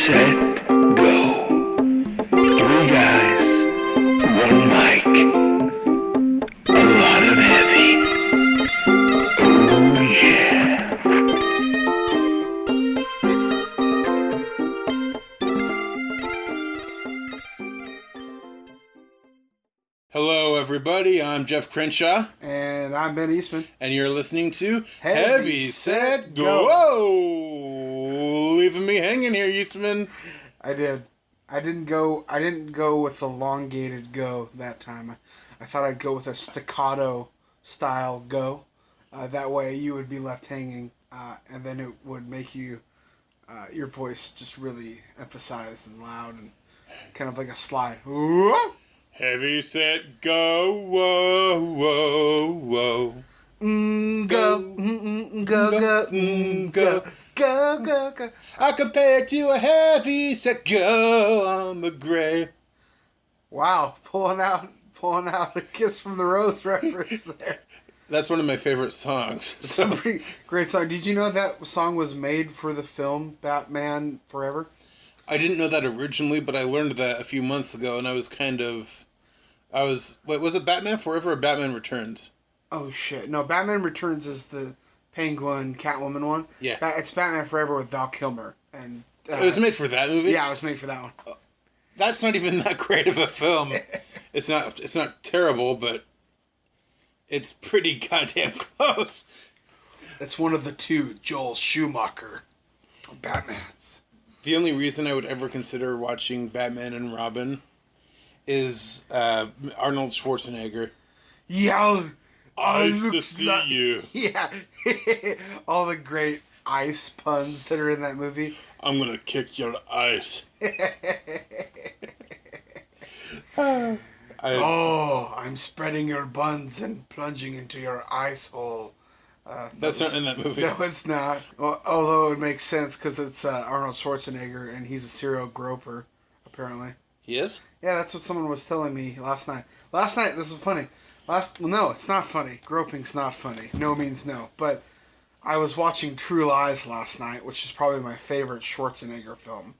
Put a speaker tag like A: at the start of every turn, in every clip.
A: set, go. Three guys, one mic, a lot of heavy. Oh yeah.
B: Hello, everybody. I'm Jeff Crenshaw,
C: And I'm Ben Eastman.
B: and you're listening to
C: Heavy,
B: Set,
C: Set,
B: Go.
C: Go.
B: Leaving me hanging here, Eastman.
C: I did. I didn't go with elongated go that time. I thought I'd go with a staccato style go. That way you would be left hanging, and then it would make you your voice just really emphasized and loud and kind of like a slide. Whoa!
B: Heavy, set, go. Whoa, whoa, whoa.
C: Go, go.
B: I compare it to a heavy, set, go on the gray.
C: Wow, pulling out a Kiss from the Rose reference there.
B: That's one of my favorite songs.
C: It's a pretty great song. Did you know that song was made for the film Batman Forever?
B: I didn't know that originally, but I learned that a few months ago, and was it Batman Forever or Batman Returns?
C: Oh shit! No, Batman Returns is the Penguin Catwoman one.
B: Yeah.
C: It's Batman Forever with Val Kilmer, and
B: It was made for that movie?
C: Yeah, it was made for that one.
B: That's not even that great of a film. It's not terrible, but it's pretty goddamn close.
C: It's one of the two Joel Schumacher Batmans.
B: The only reason I would ever consider watching Batman and Robin is Arnold Schwarzenegger.
C: Yeah,
B: Nice to see you.
C: Yeah, all the great ice puns that are in that movie.
B: I'm gonna kick your ice.
C: I'm spreading your buns and plunging into your ice hole.
B: That's not in that movie.
C: No, it's not. Well, although it makes sense because it's Arnold Schwarzenegger and he's a serial groper, apparently.
B: He is?
C: Yeah, that's what someone was telling me last night. Last night, this is funny. No, it's not funny. Groping's not funny. No means no. But I was watching True Lies last night, which is probably my favorite Schwarzenegger film.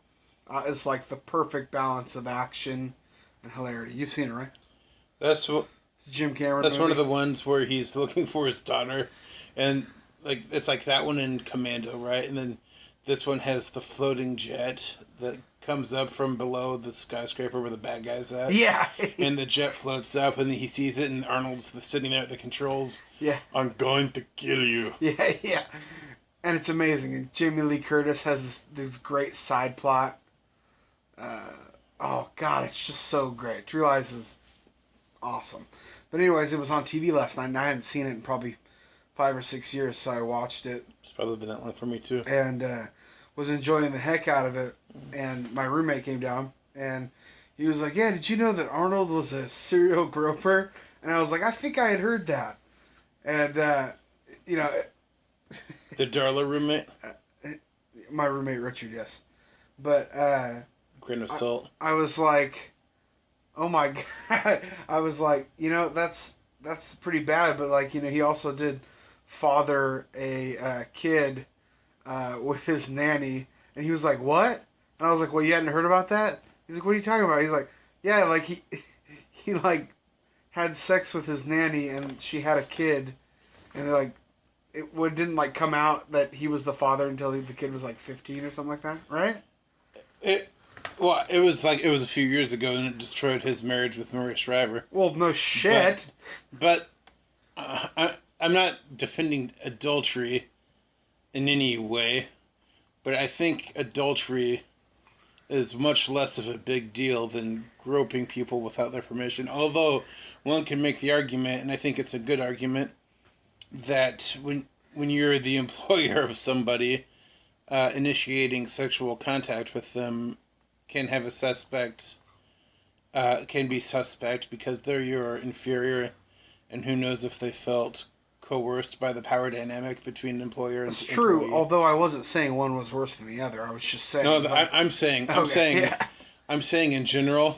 C: It's like the perfect balance of action and hilarity. You've seen it, right?
B: That's what.
C: Jim Cameron.
B: That's
C: movie.
B: one of the ones where he's looking for his daughter, and it's like that one in Commando, right? And then this one has the floating jet that comes up from below the skyscraper where the bad guy's at.
C: Yeah.
B: And the jet floats up, and he sees it, and Arnold's sitting there at the controls.
C: Yeah.
B: I'm going to kill you.
C: Yeah, yeah. And it's amazing. And Jamie Lee Curtis has this great side plot. Oh, God, it's just so great. True Lies is awesome. But anyways, it was on TV last night, and I hadn't seen it in probably 5 or 6 years, so I watched it.
B: It's probably been that long for me, too.
C: And was enjoying the heck out of it. And my roommate came down, and he was like, yeah, did you know that Arnold was a serial groper? And I was like, I think I had heard that. And, you know...
B: The Darla roommate?
C: My roommate, Richard, yes. But,
B: Grain of salt.
C: I was like, oh my God. I was like, you know, that's pretty bad, but like, you know, he also did father a kid with his nanny, and he was like, what? And I was like, well, you hadn't heard about that? He's like, what are you talking about? He's like, yeah, like he like had sex with his nanny, and she had a kid, and like it didn't like come out that he was the father until the kid was like 15 or something like that, right?
B: It was a few years ago, and it destroyed his marriage with Maria Shriver.
C: Well, no shit.
B: But I'm not defending adultery in any way, but I think adultery is much less of a big deal than groping people without their permission. Although one can make the argument, and I think it's a good argument, that when you're the employer of somebody, initiating sexual contact with them can have can be suspect because they're your inferior, and who knows if they felt coerced by the power dynamic between employer and
C: It's
B: employee.
C: true, although I wasn't saying one was worse than the other. I was just saying.
B: No,
C: like,
B: I'm saying
C: yeah.
B: I'm saying in general,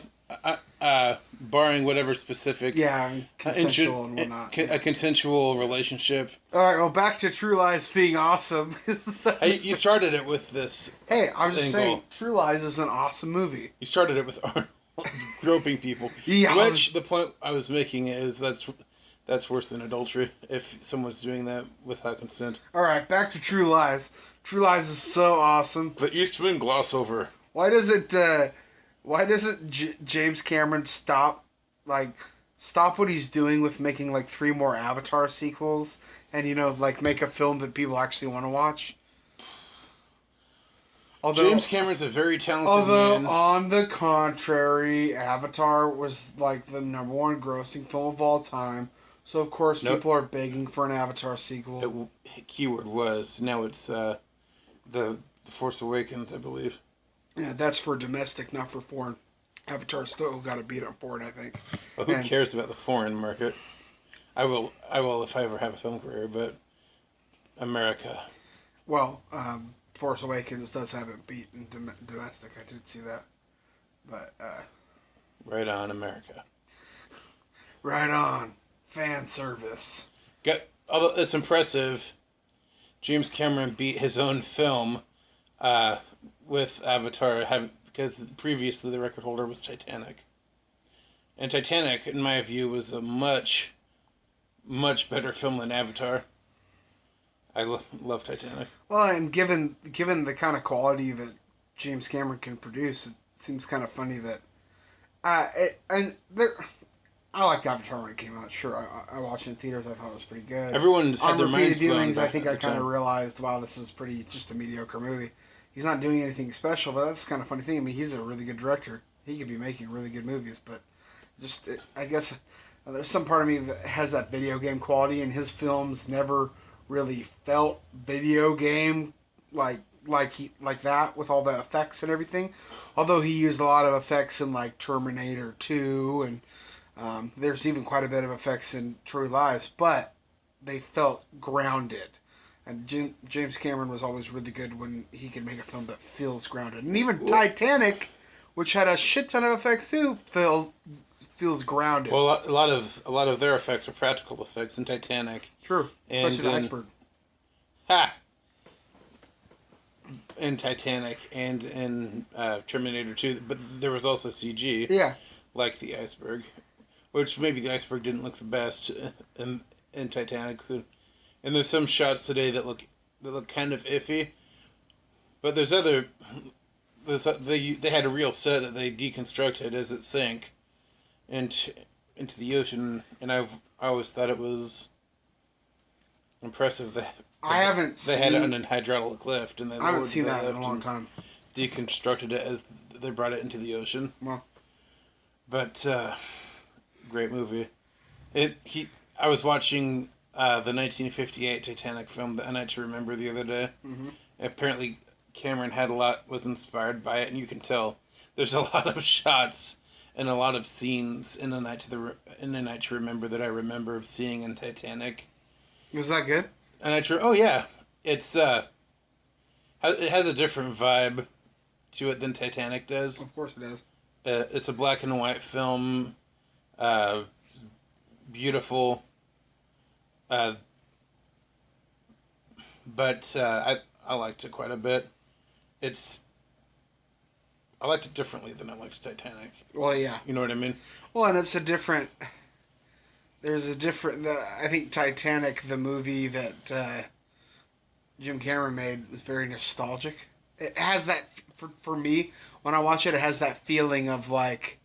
B: barring whatever specific
C: Yeah, consensual and whatnot.
B: a consensual relationship.
C: All right, well, back to True Lies being awesome.
B: You started it with this.
C: Hey, I was just
B: angle.
C: saying, True Lies is an awesome movie.
B: You started it with Arnold groping people.
C: Yeah,
B: Which the point I was making is that's worse than adultery if someone's doing that without consent.
C: All right, back to True Lies. True Lies is so awesome.
B: The Eastman gloss over.
C: Why doesn't James Cameron stop what he's doing with making like 3 more Avatar sequels and like make a film that people actually want to watch?
B: James Cameron's a very talented man.
C: On the contrary, Avatar was like the #1 grossing film of all time. So of course people are begging for an Avatar sequel.
B: Keyword was. Now it's the Force Awakens, I believe.
C: Yeah, that's for domestic, not for foreign. Avatar still got to beat on foreign, I think.
B: Well, who cares about the foreign market? I will if I ever have a film career, but America.
C: Well, Force Awakens does have it beat in domestic. I did see that. But,
B: right on, America.
C: Right on. Fan service.
B: Although it's impressive, James Cameron beat his own film with Avatar, because previously the record holder was Titanic. And Titanic, in my view, was a much, much better film than Avatar. I love Titanic.
C: Well, and given the kind of quality that James Cameron can produce, it seems kind of funny that I liked Avatar when it came out. Sure, I watched it in theaters. I thought it was pretty good.
B: Everyone's had their minds blown.
C: On repeated viewings, I think I kind of realized, wow, this is just a mediocre movie. He's not doing anything special, but that's kind of funny thing. I mean, he's a really good director. He could be making really good movies, but I guess there's some part of me that has that video game quality, and his films never really felt video game like that with all the effects and everything. Although he used a lot of effects in like Terminator 2 and there's even quite a bit of effects in True Lies, but they felt grounded. And James Cameron was always really good when he could make a film that feels grounded. And even Titanic, which had a shit ton of effects too, feels grounded.
B: Well, a lot of their effects are practical effects in Titanic.
C: True, especially the iceberg.
B: In Titanic and in Terminator 2, but there was also CG.
C: Yeah.
B: Like the iceberg, which maybe the iceberg didn't look the best in Titanic. And there's some shots today that look kind of iffy, but they had a real set that they deconstructed as it sank into the ocean, and I always thought it was impressive that they had it on an hydraulic lift, and
C: I haven't seen that in a long time.
B: Deconstructed it as they brought it into the ocean.
C: Well,
B: but great movie. I was watching the 1958 Titanic film, A Night to Remember, the other day.
C: Mm-hmm.
B: Apparently, Cameron was inspired by it, and you can tell there's a lot of shots and a lot of scenes in A Night to Remember that I remember seeing in Titanic.
C: Was that good?
B: Oh yeah, it has a different vibe to it than Titanic does.
C: Of course it does.
B: It's a black and white film, beautiful. But I liked it quite a bit. I liked it differently than I liked Titanic.
C: Well, yeah.
B: You know what I mean?
C: Well, and it's a different. I think Titanic, the movie that Jim Cameron made, is very nostalgic. It has that, for me, when I watch it, it has that feeling of like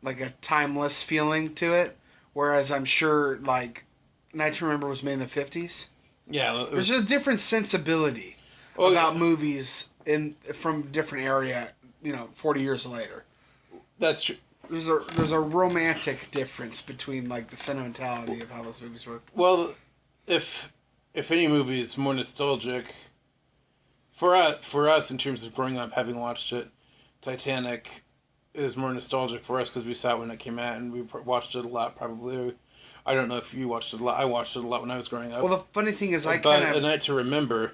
C: a timeless feeling to it. Whereas I'm sure, like, Night to Remember was made in the 50s.
B: Yeah.
C: There's a different sensibility about movies from different area, 40 years later.
B: That's true.
C: There's a romantic difference between like the sentimentality of how those movies work.
B: Well, if any movie is more nostalgic for us in terms of growing up having watched it, Titanic is more nostalgic for us because we saw it when it came out and we watched it a lot. Probably, I don't know if you watched it a lot. I watched it a lot when I was growing up.
C: Well, the funny thing is, A
B: Night to Remember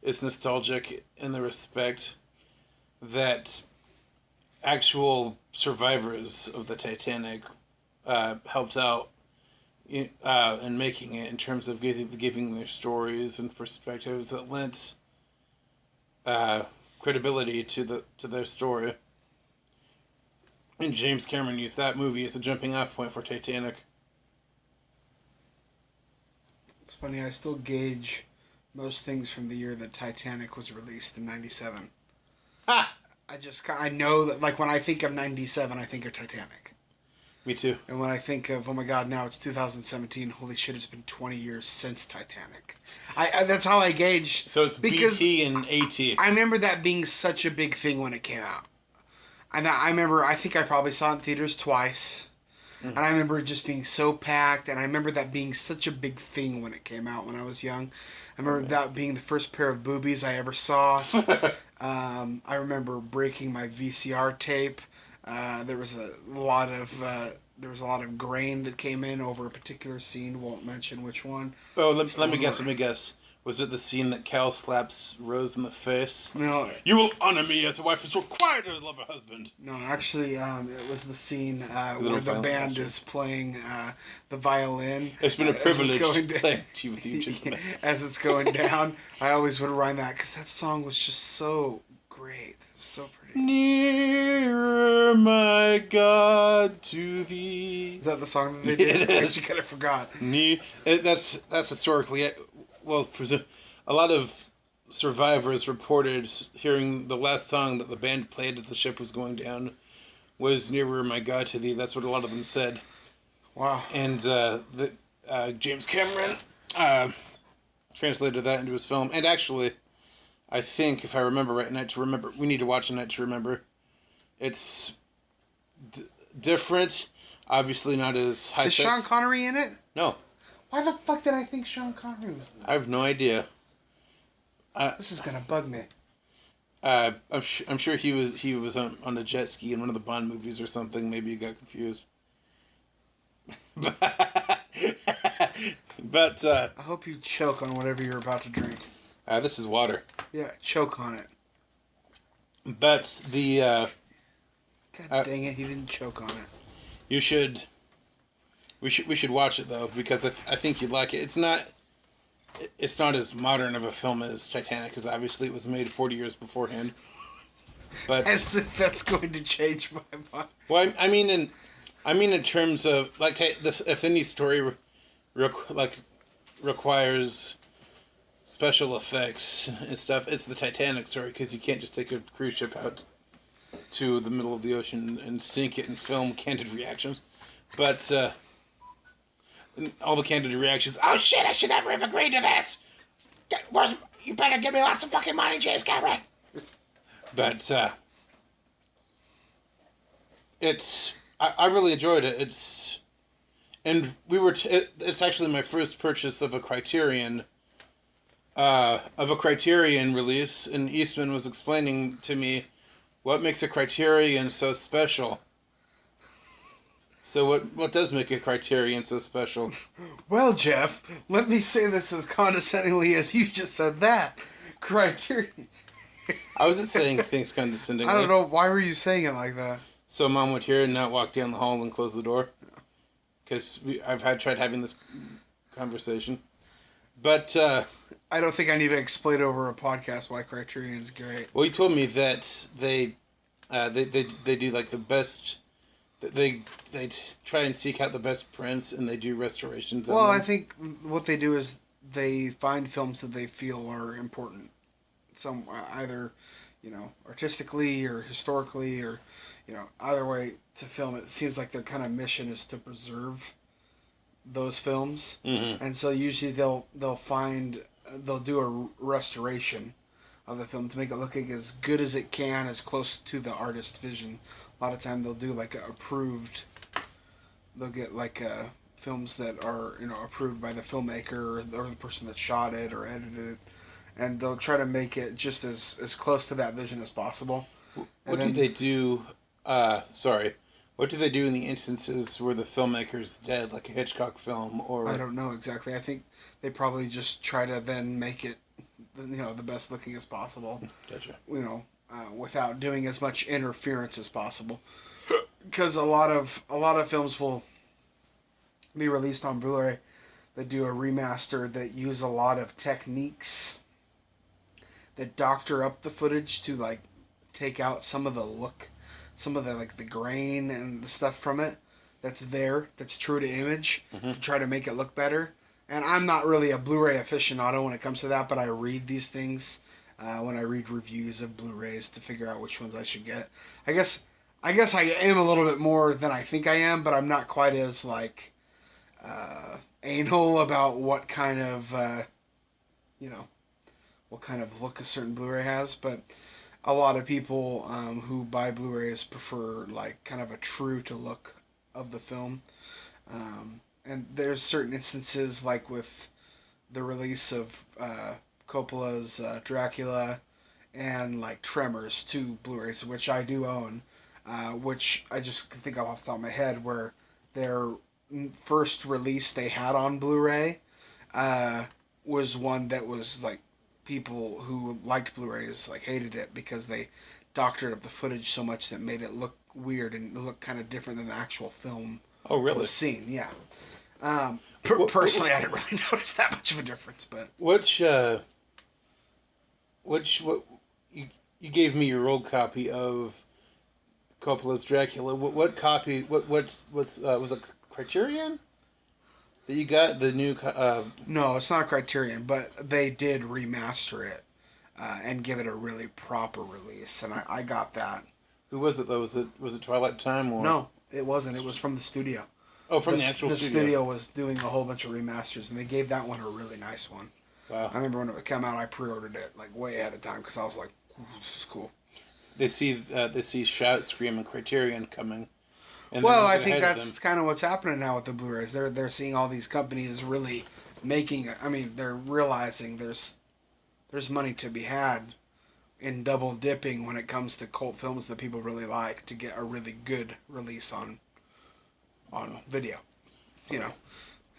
B: is nostalgic in the respect that actual survivors of the Titanic helped out in making it, in terms of giving their stories and perspectives that lent credibility to their story. And James Cameron used that movie as a jumping off point for Titanic.
C: It's funny, I still gauge most things from the year that Titanic was released in 97.
B: Ha!
C: I know that, like, when I think of 97, I think of Titanic.
B: Me too.
C: And when I think of, oh my god, now it's 2017, holy shit, it's been 20 years since Titanic. I that's how I gauge.
B: So it's
C: because
B: BT and AT.
C: I remember that being such a big thing when it came out. And I remember, I think I probably saw it in theaters twice. And I remember it just being so packed, and I remember that being such a big thing when it came out when I was young. I remember that being the first pair of boobies I ever saw. I remember breaking my VCR tape. There was a lot of grain that came in over a particular scene. Won't mention which one.
B: Oh, let me guess. Was it the scene that Cal slaps Rose in the face?
C: No,
B: You will honor me as a wife is required to love a husband.
C: no, actually, it was the scene
B: Little
C: where the
B: violin
C: band
B: master.
C: is playing the violin.
B: It's been a
C: as
B: privilege
C: going
B: to play to you with you, gentlemen.
C: As it's going down, I always would rhyme that because that song was just so great, so pretty.
B: Nearer, my God, to thee.
C: Is that the song that they did?
B: It
C: I
B: is.
C: actually kind of forgot.
B: That's historically, well, a lot of survivors reported hearing the last song that the band played as the ship was going down was "Nearer, My God, to Thee." That's what a lot of them said.
C: Wow.
B: And James Cameron translated that into his film. And actually, I think, if I remember right, Night to Remember. We need to watch A Night to Remember. It's different. Obviously not as high.
C: Is Sean Connery in it?
B: No,
C: Why the fuck did I think Sean Connery was in it?
B: I have no idea.
C: This is gonna bug me.
B: I'm sure he was on a jet ski in one of the Bond movies or something. Maybe you got confused. But
C: I hope you choke on whatever you're about to drink.
B: this is water.
C: Yeah, choke on it.
B: But
C: God dang it, he didn't choke on it.
B: we should watch it though, because I think you'd like it. It's not as modern of a film as Titanic, because obviously it was made 40 years beforehand. But
C: As if that's going to change my mind.
B: well, I mean in terms of like if any story requires special effects and stuff, it's the Titanic story, because you can't just take a cruise ship out to the middle of the ocean and sink it and film candid reactions. But all the candid reactions, oh shit, I should never have agreed to this. You better give me lots of fucking money, James Cameron. But I really enjoyed it. It's actually my first purchase of a Criterion release, and Eastman was explaining to me what makes a Criterion so special. So what does make a Criterion so special?
C: Well, Jeff, let me say this as condescendingly as you just said that. Criterion.
B: I wasn't saying things condescendingly.
C: I don't know. Why were you saying it like that?
B: So Mom would hear and not walk down the hall and close the door. Because I've tried having this conversation. But,
C: I don't think I need to explain over a podcast why Criterion's great.
B: well, you told me that they do like the best. They try and seek out the best prints, and they do restorations.
C: Well,
B: on
C: I
B: them.
C: think what they do is they find films that they feel are important. Some either, artistically or historically, or, either way to film it. It seems like their kind of mission is to preserve those films, and so usually they'll do a restoration of the film to make it look like as good as it can, as close to the artist's vision. A lot of time they'll do like they'll get like films that are approved by the filmmaker or the person that shot it or edited it, and they'll try to make it just as close to that vision as possible.
B: What do they do? What do they do in the instances where the filmmaker's dead, like a Hitchcock film, or
C: I don't know exactly. I think they probably just try to then make it, the best looking as possible.
B: Gotcha.
C: without doing as much interference as possible. Because a lot of films will be released on Blu-ray that do a remaster that use a lot of techniques that doctor up the footage to like take out some of the look, some of the like the grain and the stuff from it that's there, that's true to image, to try to make it look better. And I'm not really a Blu-ray aficionado when it comes to that, but I read these things when I read reviews of Blu-rays to figure out which ones I should get. I guess I am a little bit more than I think I am, but I'm not quite as like anal about what kind of what kind of look a certain Blu-ray has. But a lot of people who buy Blu-rays prefer like kind of a true to look of the film. And there's certain instances like with the release of Coppola's Dracula and like Tremors 2 Blu-rays, which I do own, which I just can think of off the top of my head, where their first release they had on Blu-ray was one that was like people who liked Blu-rays like hated it because they doctored up the footage so much that made it look weird and look kind of different than the actual film.
B: Oh, really?
C: Was seen, yeah. Personally, I didn't really notice that much of a difference, but
B: What you gave me your old copy of Coppola's Dracula. What copy? Was it Criterion that you got the new?
C: no, it's not a Criterion, but they did remaster it and give it a really proper release, and I got that.
B: Who was it though? Was it Twilight Time or
C: No, it wasn't. It was from the studio.
B: Oh, from the actual
C: the
B: studio.
C: studio was doing a whole bunch of remasters, and they gave that one a really nice one.
B: Wow.
C: I remember when it came out, I pre-ordered it like way ahead of time because I was like, "This is cool."
B: They see Shout, Scream, and Criterion coming. And
C: Well,
B: then
C: I
B: get
C: think
B: ahead of
C: that's
B: them.
C: kind of what's happening now with the Blu-rays. They're seeing all these companies really making. I mean, they're realizing there's money to be had in double dipping when it comes to cult films that people really like to get a really good release on video, you know.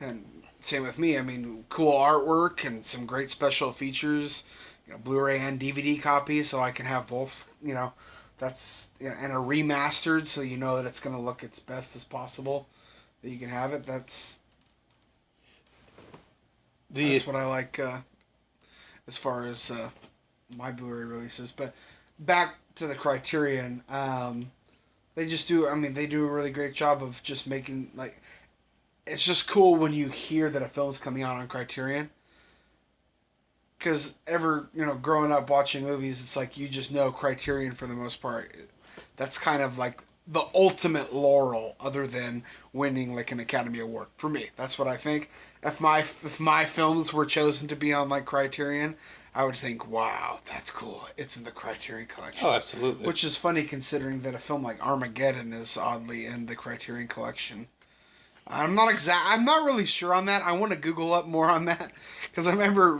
C: And same with me. I mean, cool artwork and some great special features, Blu-ray and DVD copies, so I can have both. That's and a remastered, so you know that it's going to look its best as possible. That you can have it. That's what I like as far as my Blu-ray releases. But back to the Criterion, they just do. I mean, they do a really great job of just making like. It's just cool when you hear that a film's coming out on Criterion. Because growing up watching movies, it's like you just know Criterion for the most part. That's kind of like the ultimate laurel, other than winning like an Academy Award. For me, that's what I think. If my films were chosen to be on like Criterion, I would think, wow, that's cool. It's in the Criterion Collection.
B: Oh, absolutely.
C: Which is funny considering that a film like Armageddon is oddly in the Criterion Collection. I'm not really sure on that. I want to Google up more on that because I remember.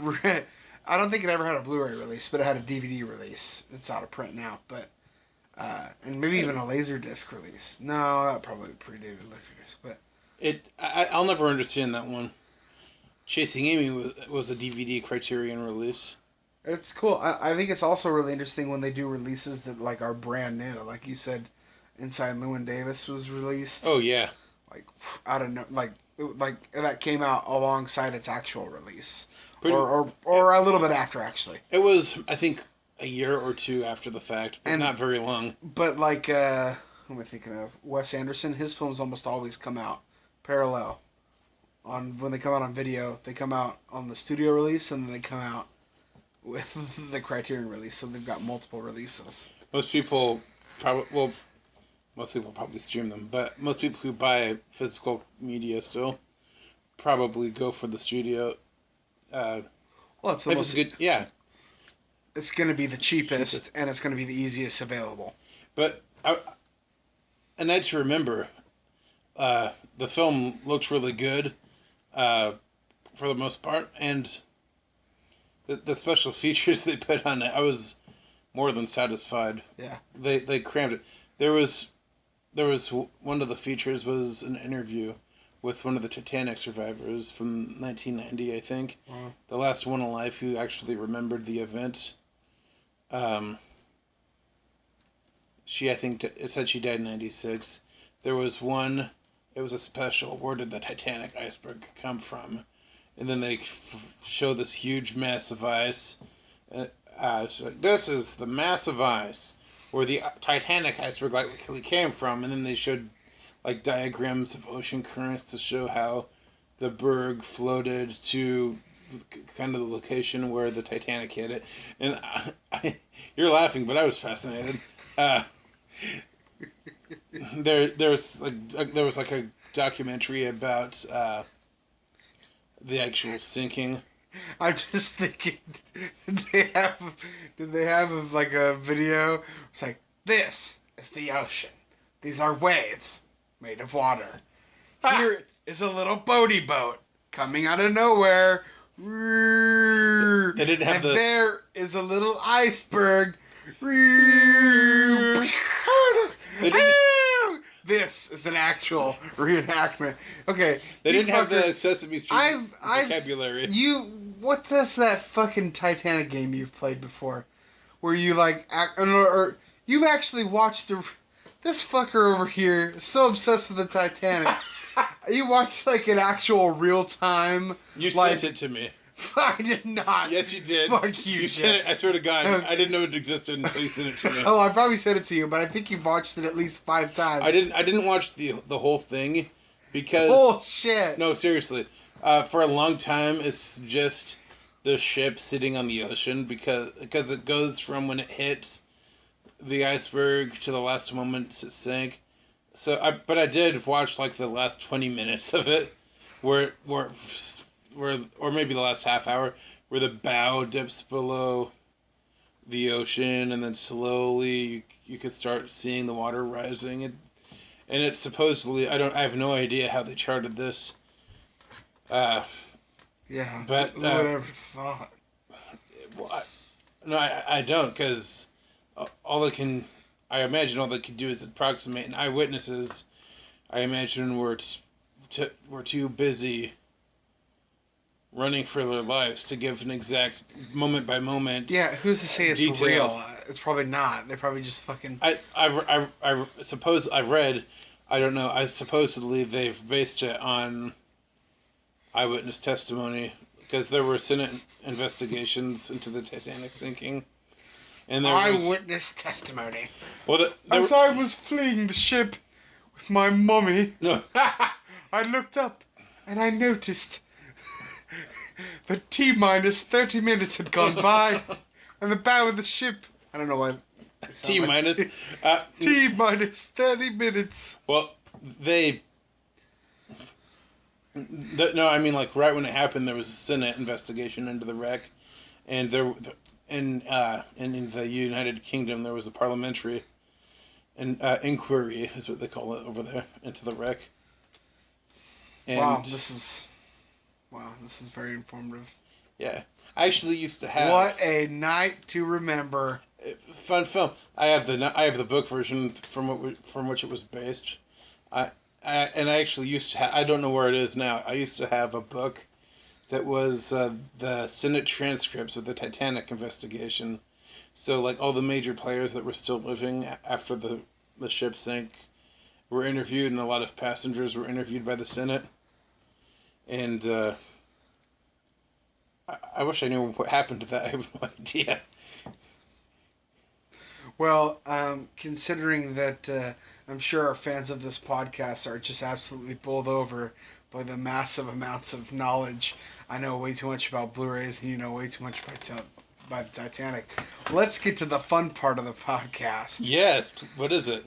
C: I don't think it ever had a Blu-ray release, but it had a DVD release. It's out of print now, but and maybe even a Laserdisc release. No, that probably predated Laserdisc, but
B: I'll never understand that one. Chasing Amy was a DVD Criterion release.
C: it's cool. I think it's also really interesting when they do releases that like are brand new. Like you said, Inside Llewyn Davis was released.
B: Oh yeah.
C: Like I don't know, like that came out alongside its actual release. Or a little bit after, actually.
B: It was, I think, a year or two after the fact, but not very long.
C: But like, who am I thinking of? Wes Anderson. His films almost always come out parallel. When they come out on video, they come out on the studio release, and then they come out with the Criterion release. So they've got multiple releases.
B: Most people probably stream them, but most people who buy physical media still probably go for the studio.
C: Well, it's the most
B: good. Yeah,
C: it's going to be the cheapest, and it's going to be the easiest available.
B: But a Night to Remember, the film looked really good, for the most part, and the special features they put on it, I was more than satisfied.
C: Yeah,
B: they crammed it. There was one of the features was an interview with one of the Titanic survivors from 1990, I think. The last one alive who actually remembered the event. I think it said she died in 96. There was one. It was a special. Where did the Titanic iceberg come from? And then they show this huge mass of ice. So this is the mass of ice where the Titanic iceberg likely came from. And then they showed like diagrams of ocean currents to show how the berg floated to kind of the location where the Titanic hit it. And you're laughing, but I was fascinated. There was like a documentary about the actual sinking.
C: I'm just thinking, did they have like a video? It's like, this is the ocean. These are waves made of water. Here is a little boaty boat coming out of nowhere.
B: They didn't have
C: and there is a little iceberg. This is an actual reenactment. Okay.
B: They didn't have the Sesame Street vocabulary.
C: What's that fucking Titanic game you've played before? Where you like or you've actually watched this fucker over here is so obsessed with the Titanic. You watched like an actual real time.
B: You sent it to me.
C: I did not.
B: Yes, you did.
C: Fuck
B: you sent it. I swear to God, I didn't know it existed until you sent it to me.
C: Oh, I probably sent it to you, but I think you've watched it at least 5 times.
B: I didn't watch the whole thing because.
C: Bullshit.
B: No, seriously. For a long time, it's just the ship sitting on the ocean because it goes from when it hits the iceberg to the last moment it sank. But I did watch like the last 20 minutes of it, where or maybe the last half hour, where the bow dips below the ocean, and then slowly you could start seeing the water rising, and it's supposedly I have no idea how they charted this.
C: Yeah,
B: but
C: whatever thought.
B: Well, I don't, because I imagine all they could do is approximate, and eyewitnesses, I imagine, were too busy running for their lives to give an exact moment by moment.
C: Yeah, who's to say it's
B: detail.
C: real? It's probably not. They probably just fucking.
B: I suppose I've read. I don't know. Supposedly they've based it on eyewitness testimony because there were Senate investigations into the Titanic sinking, and there
C: eyewitness testimony.
B: Well,
C: as I was fleeing the ship with my mummy,
B: no,
C: I looked up and I noticed that T-minus 30 minutes had gone by, and the bow of the ship. I don't know why.
B: T-minus.
C: T-minus 30 minutes.
B: Well, no, I mean, like, right when it happened, there was a Senate investigation into the wreck, and in the United Kingdom, there was a parliamentary inquiry, is what they call it over there, into the wreck. And
C: wow, this is very informative.
B: Yeah, I actually used to have.
C: What a night to remember!
B: Fun film. I have the book version from which it was based. I actually used to have. I don't know where it is now. I used to have a book that was the Senate transcripts of the Titanic investigation. So like all the major players that were still living after the ship sank were interviewed, and a lot of passengers were interviewed by the Senate. And I wish I knew what happened to that. I have no idea.
C: Well, considering that I'm sure our fans of this podcast are just absolutely bowled over by the massive amounts of knowledge. I know way too much about Blu-rays, and you know way too much by the Titanic. Let's get to the fun part of the podcast.
B: Yes. What is it?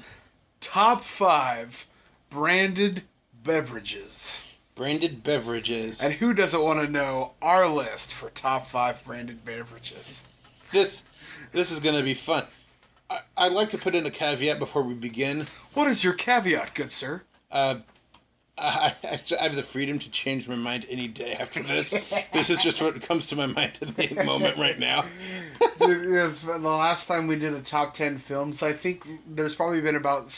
C: Top 5 branded beverages.
B: Branded beverages.
C: And who doesn't want to know our list for top 5 branded beverages?
B: This is going to be fun. I'd like to put in a caveat before we begin.
C: What is your caveat, good sir?
B: I have the freedom to change my mind any day after this. This is just what comes to my mind at the moment right now.
C: The last time we did a top 10 films, I think there's probably been about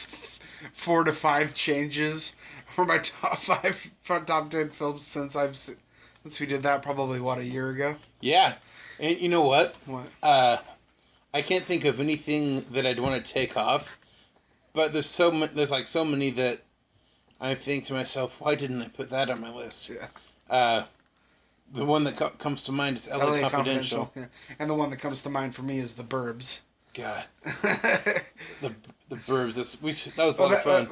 C: 4 to 5 changes for my top 10 films since we did that probably, a year ago?
B: Yeah. And you know what?
C: What?
B: I can't think of anything that I'd want to take off. but there's like so many that I think to myself, why didn't I put that on my list?
C: Yeah.
B: The one that comes to mind is LA Confidential.
C: Yeah. And the one that comes to mind for me is The Burbs.
B: God, the Burbs. That was a lot of fun.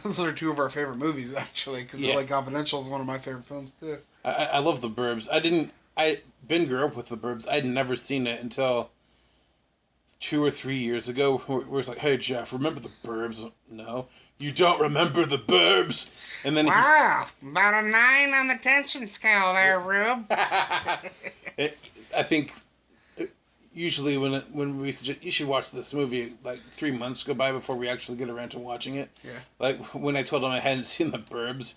C: Those are two of our favorite movies, actually, because LA Confidential is one of my favorite films too.
B: I love The Burbs. Ben grew up with The Burbs. I'd never seen it until 2 or 3 years ago. Where it's like, hey Jeff, remember The Burbs? No, you don't remember The Burbs. And then
C: wow, about a 9 on the tension scale there, Rube.
B: I think usually when we suggest you should watch this movie, like 3 months go by before we actually get around to watching it.
C: Yeah.
B: Like when I told him I hadn't seen The Burbs,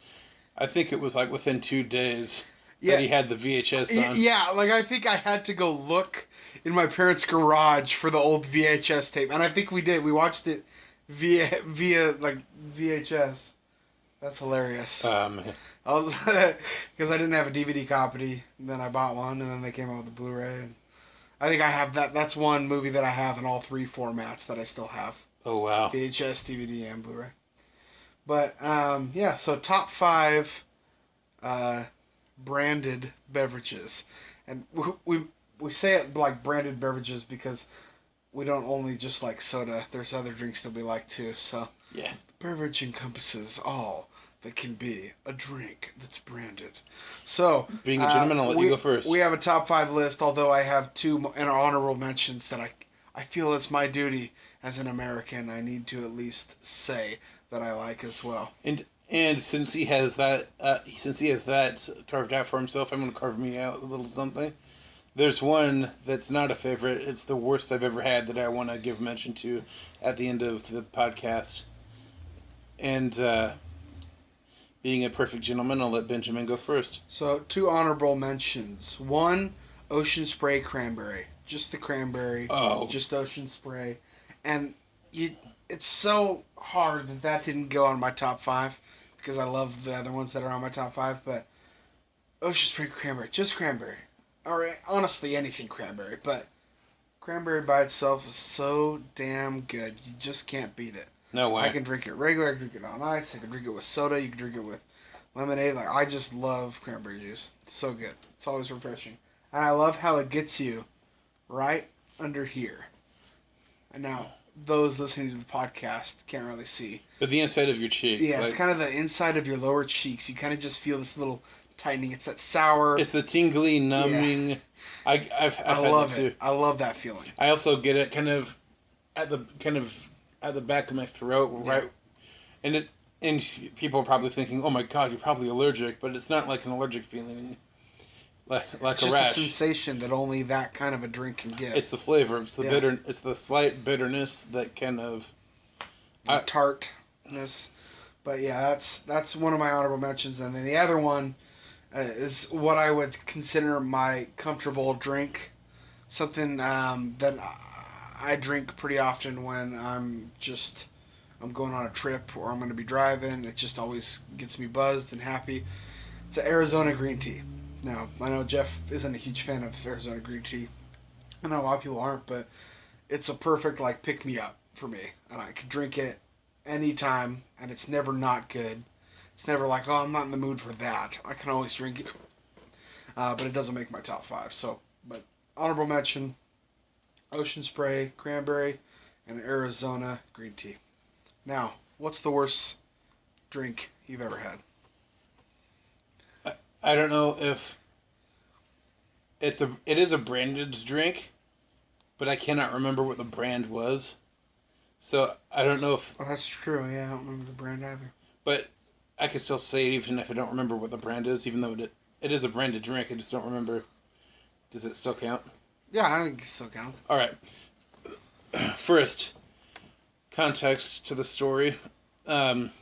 B: I think it was like within 2 days that he had the VHS on.
C: Yeah, like I think I had to go look in my parents' garage for the old VHS tape, and I think we did. We watched it via like VHS. That's hilarious.
B: Man.
C: I was because I didn't have a DVD copy, and then I bought one, and then they came out with the Blu-ray. And I think I have that. That's one movie that I have in all 3 formats that I still have.
B: Oh wow.
C: VHS, DVD, and Blu-ray. But yeah, so top 5 branded beverages, and we say it like branded beverages because we don't only just like soda. There's other drinks that we like too. So
B: yeah,
C: beverage encompasses all that can be a drink that's branded. So
B: being a gentleman, I'll let you go first.
C: We have a top 5 list, although I have 2 honorable mentions that I feel it's my duty as an American. I need to at least say that I like as well.
B: And since he has that, carved out for himself, I'm gonna carve me out a little something. There's one that's not a favorite. It's the worst I've ever had that I want to give mention to at the end of the podcast. And being a perfect gentleman, I'll let Benjamin go first.
C: So 2 honorable mentions. 1, Ocean Spray Cranberry. Just the cranberry.
B: Oh.
C: Just Ocean Spray. And it's so hard that didn't go on my top 5 because I love the other ones that are on my top 5. But Ocean Spray Cranberry. Just cranberry. Or honestly, anything cranberry. But cranberry by itself is so damn good. You just can't beat it.
B: No way.
C: I can drink it regular. I can drink it on ice. I can drink it with soda. You can drink it with lemonade. Like I just love cranberry juice. It's so good. It's always refreshing. And I love how it gets you right under here. And now, those listening to the podcast can't really see.
B: But the inside of your cheeks.
C: Yeah, it's kind of the inside of your lower cheeks. You kind of just feel this little tightening. It's that sour.
B: It's the tingly, numbing. Yeah.
C: I love it. I love that feeling.
B: I also get it at the back of my throat, right? Yeah. And people are probably thinking, "Oh my God, you're probably allergic," but it's not like an allergic feeling, like
C: it's
B: a rash.
C: Just a sensation that only that kind of a drink can give.
B: It's the flavor. It's the bitter. It's the slight bitterness that kind of
C: tartness. But yeah, that's one of my honorable mentions, and then the other one is what I would consider my comfortable drink, something that I drink pretty often when I'm going on a trip or I'm going to be driving. It just always gets me buzzed and happy. It's an Arizona green tea. Now, I know Jeff isn't a huge fan of Arizona green tea. I know a lot of people aren't, but it's a perfect pick-me-up for me. And I can drink it anytime, and it's never not good. It's never like, oh, I'm not in the mood for that. I can always drink it. But it doesn't make my top 5. So, but honorable mention, Ocean Spray, Cranberry, and Arizona green tea. Now, what's the worst drink you've ever had?
B: I don't know if it is a branded drink, but I cannot remember what the brand was. So I don't know if...
C: Oh, that's true. Yeah, I don't remember the brand either.
B: But I can still say it even if I don't remember what the brand is, even though it is a branded drink. I just don't remember. Does it still count?
C: Yeah, I think it still counts.
B: All right. First, context to the story. Ben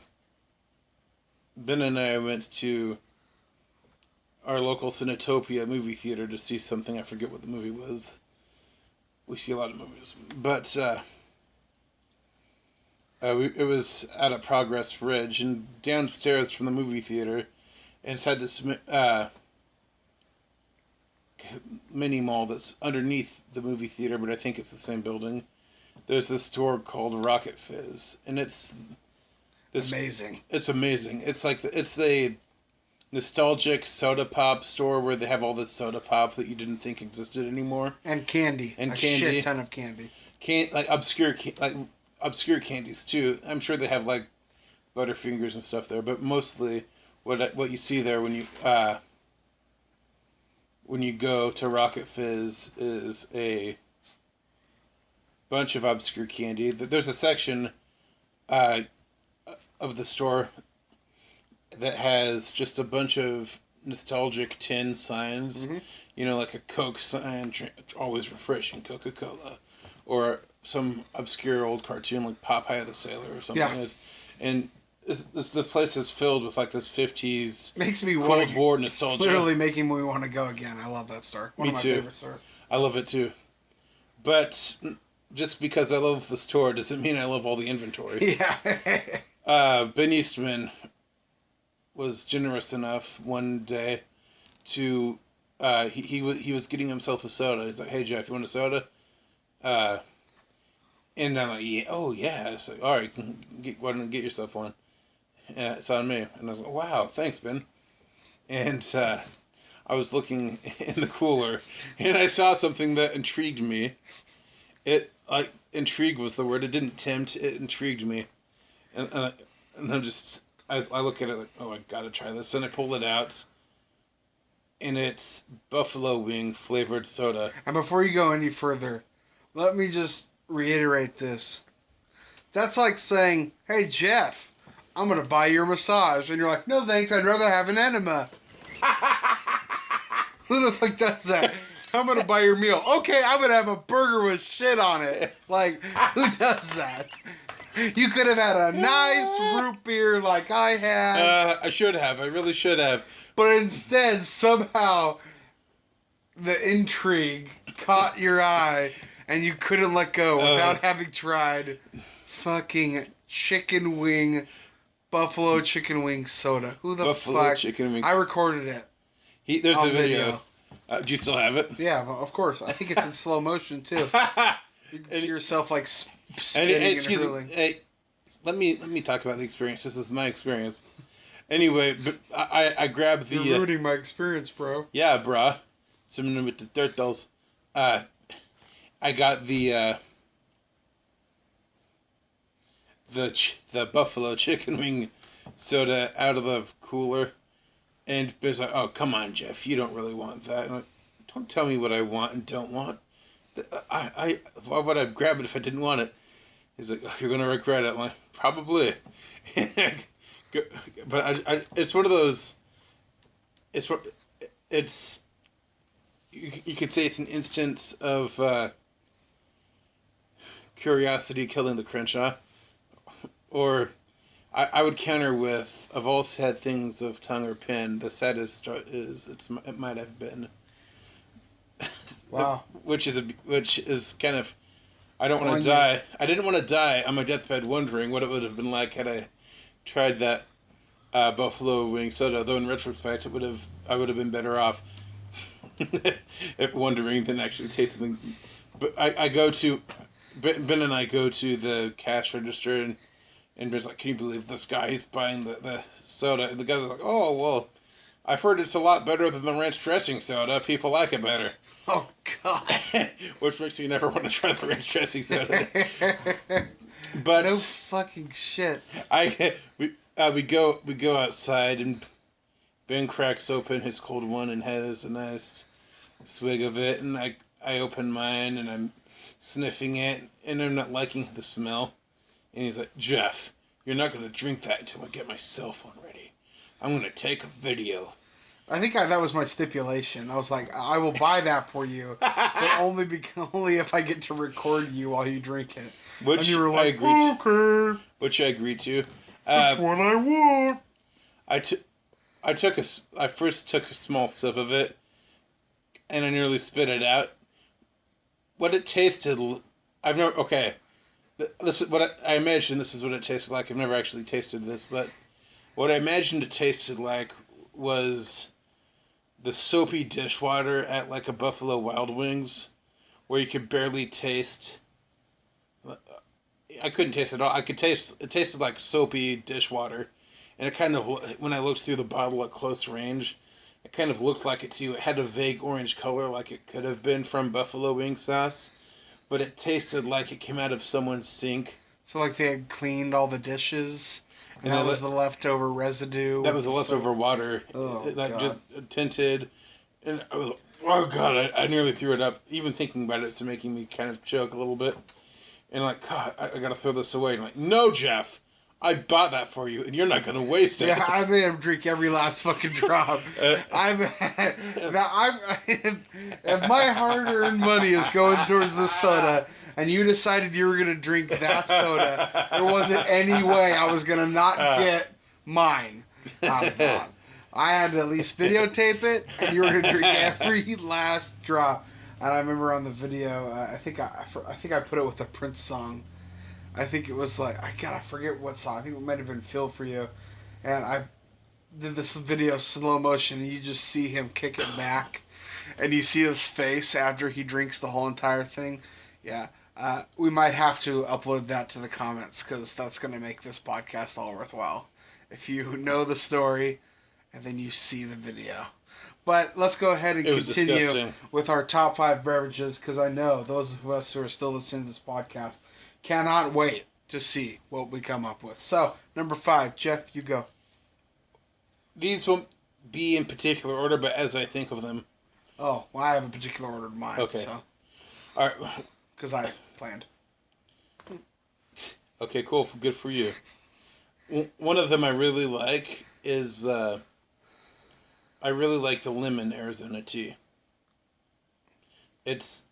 B: and I went to our local Cinetopia movie theater to see something. I forget what the movie was. We see a lot of movies. But it was out at Progress Ridge, and downstairs from the movie theater, inside this mini mall that's underneath the movie theater, but I think it's the same building. there's this store called Rocket Fizz, and it's
C: Amazing.
B: It's amazing. It's like it's the nostalgic soda pop store where they have all this soda pop that you didn't think existed anymore.
C: And candy.
B: And
C: a
B: candy.
C: shit ton of candy.
B: Like obscure candies too. I'm sure they have like Butterfingers and stuff there, but mostly what you see there when you go to Rocket Fizz is a bunch of obscure candy. There's a section of the store that has just a bunch of nostalgic tin signs.
C: Mm-hmm.
B: You know, like a Coke sign, always refreshing Coca-Cola, or some obscure old cartoon like Popeye the Sailor or something.
C: Yeah.
B: And the place is filled with like this 50s
C: Makes me
B: Cold
C: want
B: War nostalgia.
C: Literally making me want to go again. I love that store. One
B: Me
C: of my
B: too.
C: favorite stores.
B: I love it too. But just because I love the store doesn't mean I love all the inventory.
C: Yeah.
B: Ben Eastman was generous enough one day to he was getting himself a soda. He's like, "Hey Jeff, you want a soda?" And I'm like, "Yeah, oh yeah." It's like, "All right, why don't you get yourself one?" It's on me. And I was like, "Wow, thanks, Ben." And I was looking in the cooler, and I saw something that intrigued me. Intrigue was the word. It didn't tempt. It intrigued me, and I'm just. I look at it like, oh, I gotta try this, and I pull it out, and it's buffalo wing flavored soda.
C: And before you go any further, let me just reiterate this. That's like saying, "Hey Jeff, I'm gonna buy your massage," and you're like, "No thanks, I'd rather have an enema." Who the fuck does that? I'm gonna buy your meal. Okay, I'm gonna have a burger with shit on it. Like, who does that? You could have had a nice root beer like I had.
B: I should have. I really should have.
C: But instead, somehow, the intrigue caught your eye, and you couldn't let go without having tried fucking buffalo chicken wing soda. Who the
B: Buffalo
C: fuck?
B: chicken wing.
C: I recorded it.
B: There's
C: on
B: a video. Do you still have it?
C: Yeah, well, of course. I think it's in slow motion too. You can see yourself like spinning and hurling.
B: Hey, let me talk about the experience. This is my experience. Anyway, but I grabbed the.
C: You're ruining my experience, bro.
B: Yeah, brah. Swimming with the turtles. I got the buffalo chicken wing soda out of the cooler, and Biz like, "Oh, come on, Jeff, you don't really want that." And I'm like, don't tell me what I want and don't want. Why would I grab it if I didn't want it? He's like, oh, "You're gonna regret it." I'm like, probably. But it's one of those. It's you could say it's an instance of curiosity killing the Crenshaw, or I would counter with, of all sad things of tongue or pen, the saddest it might have been.
C: Wow.
B: Which is kind of, I don't want to die. I didn't want to die on my deathbed wondering what it would have been like had I tried that buffalo wing soda. Though in retrospect, I would have been better off wondering than actually tasting. But I go to Ben and I go to the cash register and Ben's like, "Can you believe this guy? He's buying the soda." And the guy's like, "Oh well, I've heard it's a lot better than the ranch dressing soda. People like it better."
C: Oh God.
B: Which makes me never want to try the ranch dressing soda. But
C: no fucking shit.
B: We go outside and Ben cracks open his cold one and has a nice swig of it, and I open mine and I'm sniffing it and I'm not liking the smell. And he's like, "Jeff, you're not gonna drink that until I get my cell phone ready. I'm gonna take a video."
C: I think that was my stipulation. I was like, I will buy that for you, but only if I get to record you while you drink it.
B: Which
C: and you were like,
B: okay. Which I agreed to.
C: That's what I want.
B: I first took a small sip of it, and I nearly spit it out. What it tasted, I've never. Okay, this is what I imagine. This is what it tasted like. I've never actually tasted this, but what I imagined it tasted like was the soapy dishwater at like a Buffalo Wild Wings, where you could barely taste I couldn't taste it at all. I could taste it tasted like soapy dishwater, and it kind of when I looked through the bottle at close range, it kind of looked like it too. It had a vague orange color, like it could have been from buffalo wing sauce, but it tasted like it came out of someone's sink.
C: So like they had cleaned all the dishes, and
B: And
C: that
B: they
C: was the leftover residue.
B: That was the
C: with
B: leftover water,
C: Oh,
B: like
C: God.
B: just tinted, and I was oh god, I nearly threw it up. Even thinking about it's making me kind of choke a little bit, and like God, I gotta throw this away. And like, no, Jeff, I bought that for you, and you're not gonna waste it.
C: Yeah, I made him drink every last fucking drop. I'm if my hard-earned money is going towards this soda, and you decided you were gonna drink that soda, there wasn't any way I was gonna not get mine out of that. I had to at least videotape it, and you were gonna drink every last drop. And I remember on the video, I think I put it with a Prince song. I think it was like I forget what song. I think it might have been "Feel for You," and I did this video slow motion, and you just see him kick it back, and you see his face after he drinks the whole entire thing. Yeah, we might have to upload that to the comments because that's gonna make this podcast all worthwhile. If you know the story, and then you see the video. But let's go ahead and
B: It was
C: continue
B: disgusting.
C: with our top 5 beverages because I know those of us who are still listening to this podcast cannot wait to see what we come up with. So, number 5, Jeff, you go.
B: These won't be in particular order, but as I think of them.
C: Oh, well, I have a particular order in mind.
B: Okay.
C: So,
B: All right.
C: because I planned.
B: Okay, cool. Good for you. One of them I really like is I really like the lemon Arizona tea. It's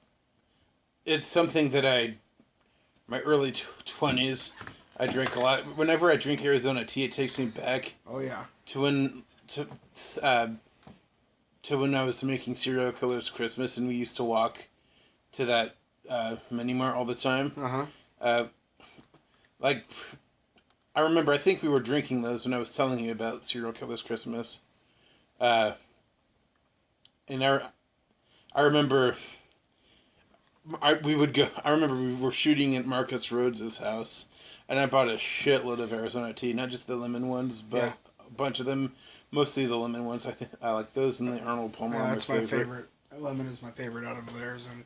B: something that my early 20s, I drink a lot. Whenever I drink Arizona tea, it takes me back
C: Oh, yeah.
B: to when I was making Serial Killers Christmas, and we used to walk to that mini mart all the time.
C: Uh-huh.
B: Like, I remember, I think we were drinking those when I was telling you about Serial Killers Christmas. And I remember I remember we were shooting at Marcus Rhodes' house, and I bought a shitload of Arizona tea, not just the lemon ones, but
C: Yeah.
B: a bunch of them, mostly the lemon ones. I think I like those, and the Arnold Palmer
C: Yeah,
B: are
C: that's my favorite. Lemon is my favorite out of the Arizona,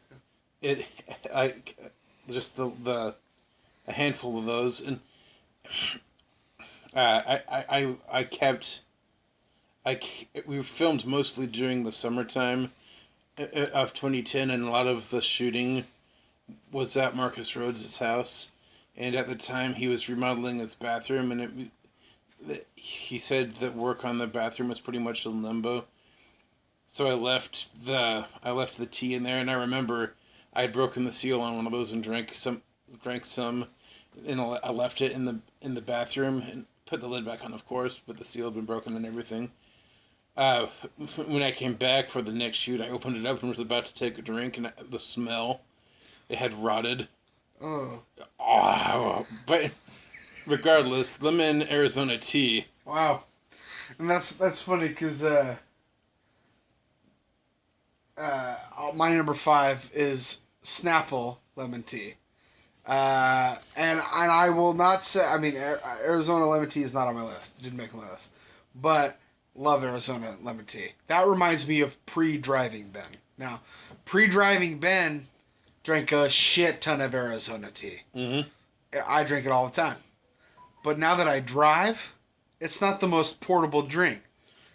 C: too.
B: Just a handful of those, and we filmed mostly during the summertime of 2010, and a lot of the shooting was at Marcus Rhodes' house, and at the time he was remodeling his bathroom, and he said that work on the bathroom was pretty much in limbo. So I left the tea in there, and I remember I had broken the seal on one of those and drank some, and I left it in the bathroom and put the lid back on, of course, but the seal had been broken and everything. When I came back for the next shoot, I opened it up and was about to take a drink, and the smell, it had rotted.
C: Oh.
B: Oh, but regardless, lemon Arizona tea.
C: Wow. And that's funny because my number 5 is Snapple lemon tea. And I will not say, I mean, Arizona lemon tea is not on my list. It didn't make my list. But love Arizona lemon tea. That reminds me of pre-driving Ben. Now, pre-driving Ben drank a shit ton of Arizona tea.
B: Mm-hmm.
C: I drink it all the time. But now that I drive, it's not the most portable drink.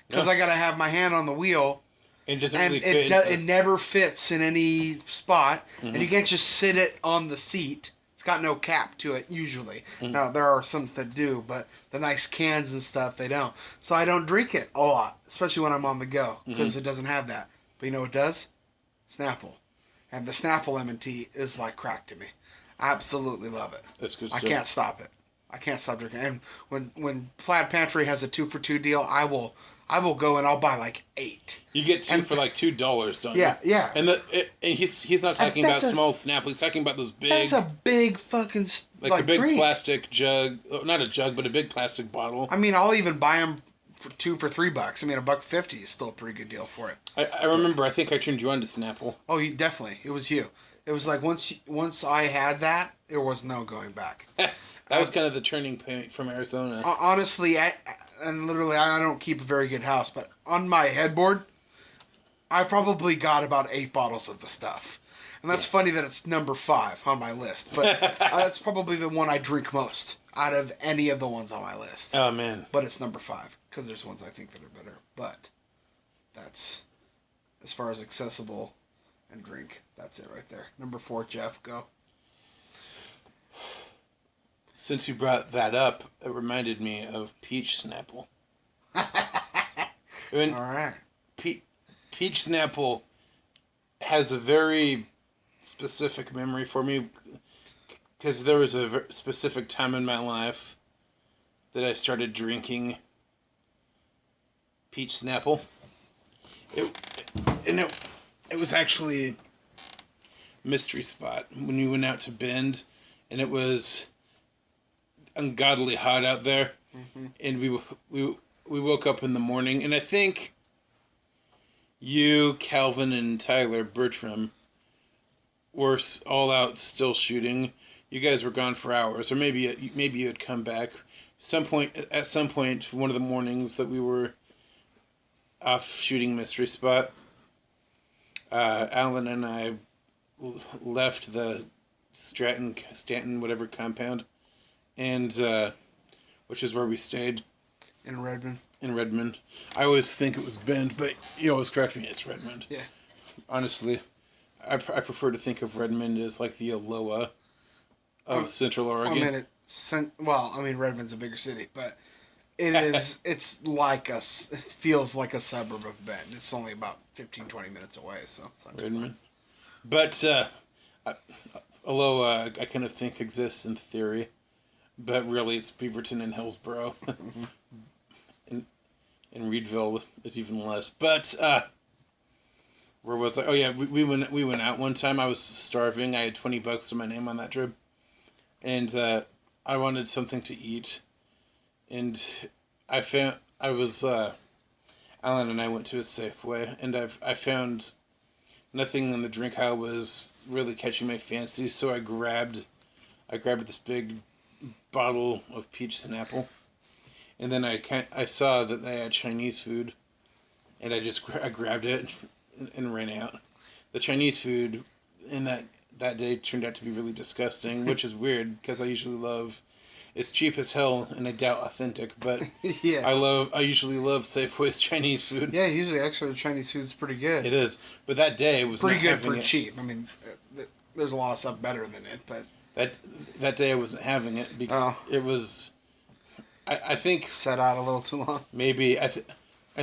C: Because
B: No.
C: I got to have my hand on the wheel.
B: It doesn't
C: And
B: really fit.
C: it never fits in any spot.
B: Mhm.
C: And you can't just sit it on the seat. It's got no cap to it, usually.
B: Mhm.
C: Now, there are some that do, but the nice cans and stuff, they don't. So I don't drink it a lot, especially when I'm on the go, because it doesn't have that. But you know what it does? Snapple. And the Snapple lemon tea is like crack to me. I absolutely love it.
B: That's good
C: I
B: stuff.
C: can't stop it. I can't stop drinking. And when Plaid Pantry has a 2-for-2 deal, I will go and I'll buy like 8.
B: You get two for like $2, don't you?
C: Yeah.
B: And he's not talking about
C: that's
B: small Snapple. He's talking about those big,
C: That's a big fucking
B: like a big
C: drink.
B: plastic jug. Not a jug, but a big plastic bottle.
C: I mean, I'll even buy them for $3. I mean, $1.50 is still a pretty good deal for it.
B: I remember. I think I turned you on to Snapple.
C: Oh, definitely. It was you. It was like once I had that, there was no going back.
B: That was kind of the turning point from Arizona.
C: Honestly, and literally, I don't keep a very good house, but on my headboard, I probably got about 8 bottles of the stuff. And that's funny that it's number 5 on my list, but that's probably the one I drink most out of any of the ones on my list.
B: Oh, man.
C: But it's number 5, because there's ones I think that are better. But that's, as far as accessible and drink, that's it right there. Number 4, Jeff, go.
B: Since you brought that up, it reminded me of Peach Snapple. When
C: All right.
B: Peach Snapple has a very specific memory for me because there was a specific time in my life that I started drinking Peach Snapple. It was actually Mystery Spot when we went out to Bend, and it was ungodly hot out there, and we woke up in the morning, and I think you, Calvin, and Tyler Bertram were all out still shooting. You guys were gone for hours, or maybe you had come back. At some point, one of the mornings that we were off shooting Mystery Spot, Alan and I left the Stanton whatever compound, and which is where we stayed
C: In Redmond.
B: in Redmond. I always think it was Bend, but you always correct me. It's Redmond.
C: Yeah.
B: Honestly, I prefer to think of Redmond as like the Aloha of Central Oregon.
C: Redmond's a bigger city, but it is. It's like it feels like a suburb of Bend. It's only about 15-20 minutes away, so it's not too
B: Redmond. But Aloha, I kind of think exists in theory, but really it's Beaverton and Hillsboro. And Reedville is even less. But where was I? Oh yeah, we went out one time. I was starving. I had $20 to my name on that trip, and I wanted something to eat, and Alan and I went to a Safeway, and I found nothing in the drink aisle was really catching my fancy, so I grabbed this big bottle of Peach Snapple. And then I saw that they had Chinese food, and I grabbed it and ran out. The Chinese food in that day turned out to be really disgusting, which is weird because I usually love. It's cheap as hell, and I doubt authentic, but
C: yeah.
B: I usually love Safeway's Chinese food.
C: Yeah, usually actually the Chinese food's pretty good.
B: It is, but that day it was
C: pretty
B: not
C: good
B: having
C: for
B: it.
C: cheap. I mean, there's a lot of stuff better than it, but
B: That day I wasn't having it because it was. I think
C: set out a little too long.
B: maybe I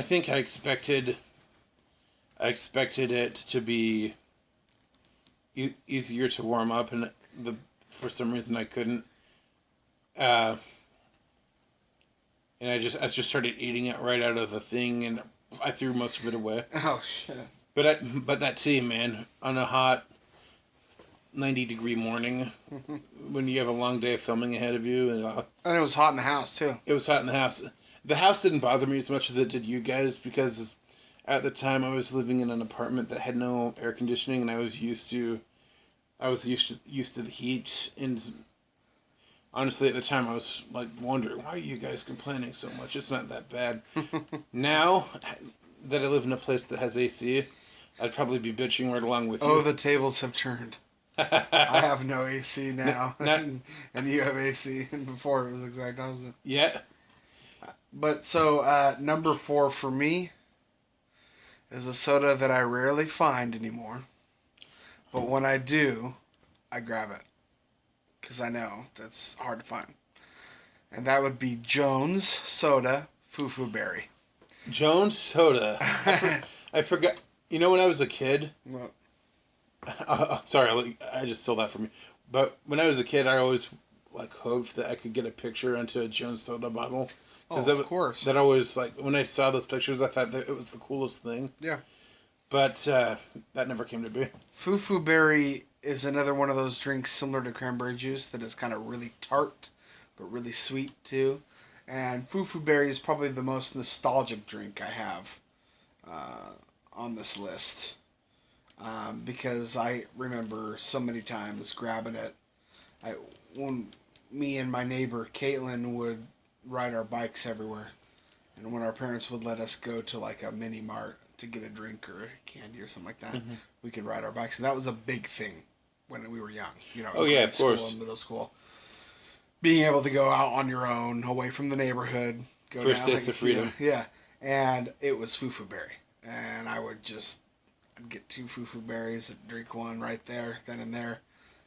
B: think I expected it to be easier to warm up, and for some reason I couldn't. And I just started eating it right out of the thing, and I threw most of it away.
C: Oh shit!
B: But that tea, man, on a hot 90-degree morning, when you have a long day of filming ahead of you, and
C: it was hot in the house too.
B: it was hot in the house. The house didn't bother me as much as it did you guys, because at the time I was living in an apartment that had no air conditioning, and I was used to the heat. And honestly, at the time I was like wondering, why are you guys complaining so much? It's not that bad. Now that I live in a place that has AC, I'd probably be bitching right along with you.
C: Oh, the tables have turned. I have no AC now, and you have AC. And before it was the exact opposite.
B: Yeah.
C: But so number 4 for me is a soda that I rarely find anymore, but when I do, I grab it because I know that's hard to find, and that would be Jones Soda Fufu Berry.
B: Jones Soda. I forgot. You know, when I was a kid.
C: Well,
B: Sorry, I just stole that from you. But when I was a kid, I always hoped that I could get a picture onto a Jones Soda bottle.
C: of course.
B: That always when I saw those pictures, I thought that it was the coolest thing.
C: Yeah.
B: But that never came to be.
C: Fufu Berry is another one of those drinks similar to cranberry juice that is kind of really tart, but really sweet too. And Fufu Berry is probably the most nostalgic drink I have on this list. because I remember so many times grabbing it. When me and my neighbor Caitlin would ride our bikes everywhere, and when our parents would let us go to like a mini mart to get a drink or candy or something like that, we could ride our bikes, and that was a big thing when we were young. You know,
B: Oh, yeah, of
C: school
B: course.
C: and middle school, being able to go out on your own, away from the neighborhood, go
B: First
C: down,
B: taste of freedom.
C: Yeah, and it was Fufu Berry, and I'd get 2 Fufu Berries, drink one right there, then and there,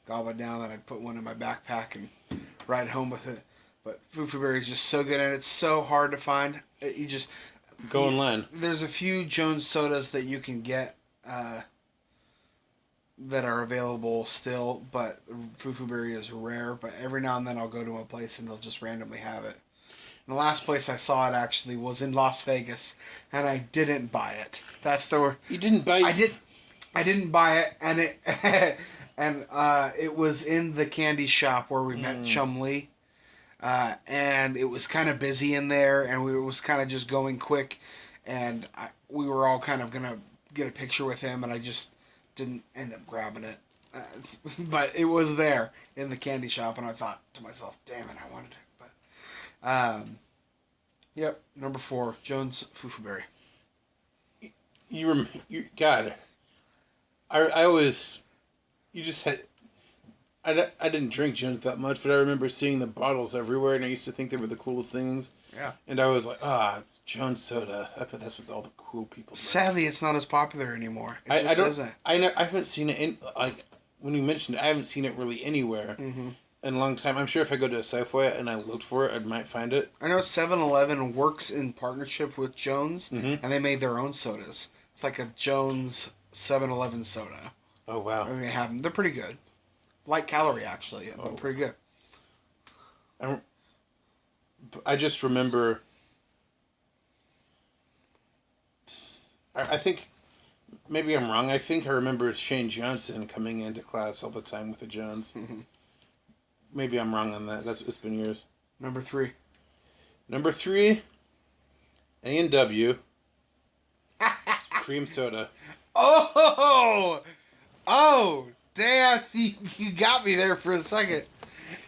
C: gobble it down, then I'd put one in my backpack and ride home with it. But Fufu Berry is just so good, and it's so hard to find. You just
B: Go in line.
C: There's a few Jones sodas that you can get that are available still, but Fufu Berry is rare. But every now and then I'll go to a place and they'll just randomly have it. And the last place I saw it actually was in Las Vegas, and I didn't buy it. That's the
B: You didn't buy.
C: I didn't buy it, and it was in the candy shop where we met Chum Lee. And it was kind of busy in there, and it was kind of just going quick, and we were all kind of gonna get a picture with him, and I just didn't end up grabbing it. But it was there in the candy shop, and I thought to myself, "Damn it, I wanted it." But, yep, number 4, Jones Fufu Berry.
B: You God. I always. You just had. I didn't drink Jones that much, but I remember seeing the bottles everywhere, and I used to think they were the coolest things.
C: Yeah.
B: And I was like, Jones soda. I bet that's what all the cool people drink.
C: Sadly, it's not as popular anymore. It
B: I
C: just
B: don't.
C: isn't.
B: I haven't seen it in like when you mentioned it. I haven't seen it really anywhere
C: Mm-hmm.
B: in a long time. I'm sure if I go to a Safeway and I looked for it, I might find it.
C: I know 7-Eleven works in partnership with Jones,
B: Mm-hmm.
C: and they made their own sodas. It's like a Jones 7-Eleven soda.
B: Oh wow!
C: I mean, they have them. They're pretty good. Light calorie, actually, but pretty good.
B: I just remember. I think maybe I'm wrong. I think I remember Shane Johnson coming into class all the time with the Jones.
C: Mhm.
B: Maybe I'm wrong on that. It's been years.
C: Number 3.
B: Number 3, A&W cream soda.
C: Oh! Oh! Damn, see, you got me there for a second.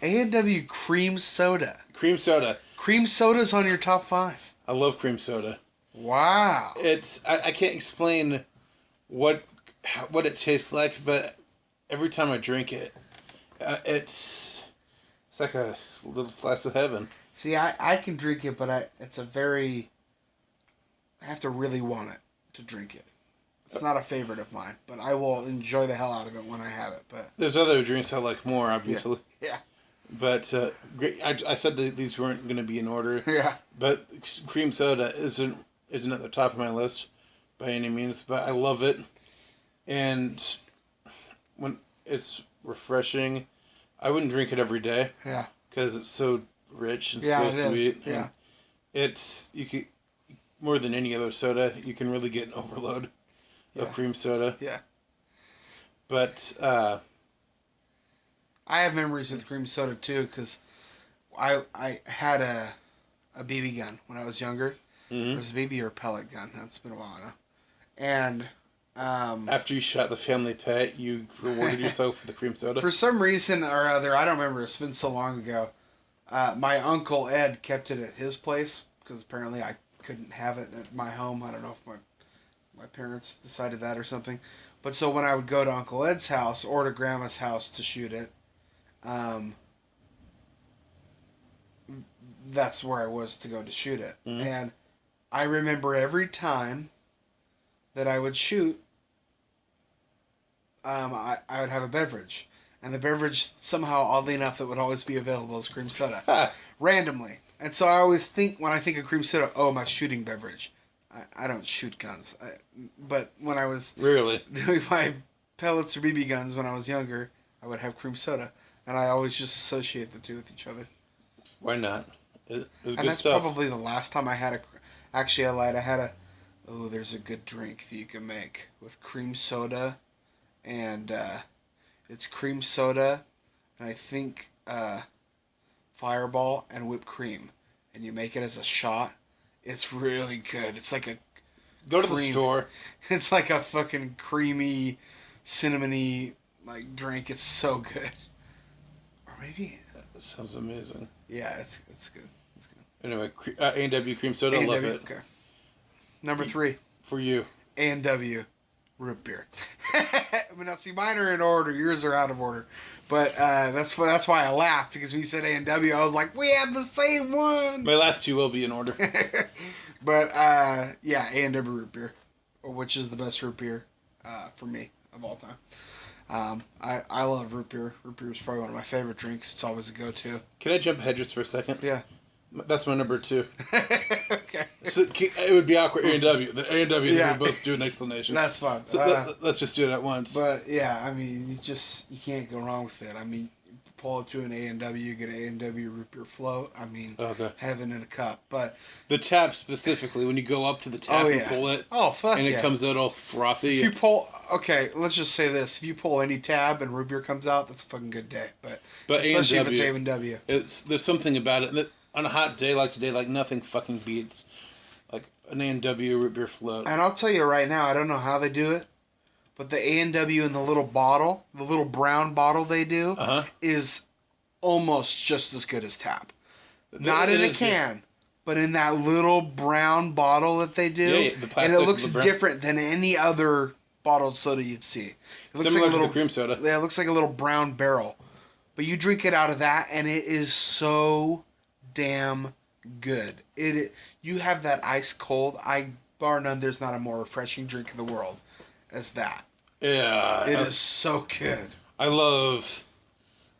C: A&W cream soda.
B: Cream soda.
C: Cream soda's on your top 5.
B: I love cream soda.
C: Wow.
B: I can't explain what it tastes like, but every time I drink it, it's like a little slice of heaven.
C: See, I can drink it, but I have to really want it to drink it. It's not a favorite of mine, but I will enjoy the hell out of it when I have it. But
B: There's other drinks I like more, obviously.
C: yeah,
B: But great. I said that these weren't going to be in order.
C: yeah,
B: But cream soda isn't at the top of my list by any means. But I love it, and when it's refreshing, I wouldn't drink it every day
C: yeah,
B: because it's so rich and
C: yeah.
B: so
C: It is.
B: sweet.
C: Yeah,
B: It's you can more than any other soda. You can really get an overload
C: Yeah.
B: of cream soda.
C: yeah.
B: But
C: I have memories with cream soda too, because I had a BB gun when I was younger.
B: mhm.
C: It was a BB or a pellet gun. That's been a while now. And
B: after you shot the family pet, you rewarded yourself with the cream soda.
C: for some reason or other, I don't remember. It's been so long ago. My uncle Ed kept it at his place because apparently I couldn't have it at my home. I don't know if my parents decided that or something. But so when I would go to Uncle Ed's house or to Grandma's house to shoot it, that's where I was to go to shoot it.
B: Mhm.
C: And I remember every time that I would shoot, I would have a beverage. And the beverage, somehow, oddly enough, that would always be available is cream soda.
B: Ha!
C: Randomly. And so I always think, when I think of cream soda, oh, my shooting beverage. I don't shoot guns. But when I was
B: Really?
C: doing my pellets or BB guns when I was younger, I would have cream soda. And I always just associate the two with each other.
B: Why not? It was
C: And
B: good
C: that's
B: stuff.
C: probably the last time I had actually, I lied. I had there's a good drink that you can make with cream soda. And it's cream soda. And I think Fireball and whipped cream. And you make it as a shot. It's really good. It's like a
B: Go to the
C: cream.
B: store.
C: It's like a fucking creamy, cinnamony like drink. It's so good. Or maybe,
B: That sounds amazing.
C: yeah, it's good. It's good.
B: Anyway, A&W cream soda, love
C: A&W,
B: it.
C: okay. Number 3,
B: For you.
C: A&W root beer. I mean, now see, mine are in order. Yours are out of order. But that's why I laughed, because when you said A&W, I was like, we have the same one.
B: My last two will be in order.
C: But yeah, A&W root beer, which is the best root beer for me of all time. I love root beer. Root beer is probably one of my favorite drinks. It's always a go-to.
B: Can I jump ahead just for a second?
C: Yeah.
B: That's my number 2.
C: Okay.
B: So, it would be awkward A&W. The A&W,
C: Yeah.
B: we both do an explanation.
C: That's fun.
B: So let's just do it at once.
C: But yeah, I mean, you can't go wrong with it. I mean, pull up to an A&W, get an A&W root beer float. I mean,
B: Okay.
C: heaven in a cup. But
B: The tap specifically, when you go up to the tap
C: oh
B: and
C: yeah,
B: pull it,
C: oh fuck
B: and
C: yeah.
B: it comes out all frothy.
C: If you pull, okay, let's just say this: if you pull any tab and root beer comes out, that's a fucking good day. But especially if it's A&W.
B: There's something about it that on a hot day like today, like nothing fucking beats like an A&W root beer float.
C: And I'll tell you right now, I don't know how they do it, but the A&W in the little bottle, the little brown bottle they do, is almost just as good as tap. Not in a can, but in that little brown bottle that they do.
B: Yeah, the
C: and
B: plastic,
C: it looks
B: the brown.
C: different than any other bottled soda you'd see. It looks
B: Similar
C: like a little
B: to the cream soda.
C: Yeah, it looks like a little brown barrel. But you drink it out of that, and it is so damn good. You have that ice cold. Bar none, there's not a more refreshing drink in the world as that.
B: Yeah.
C: It is so good.
B: I love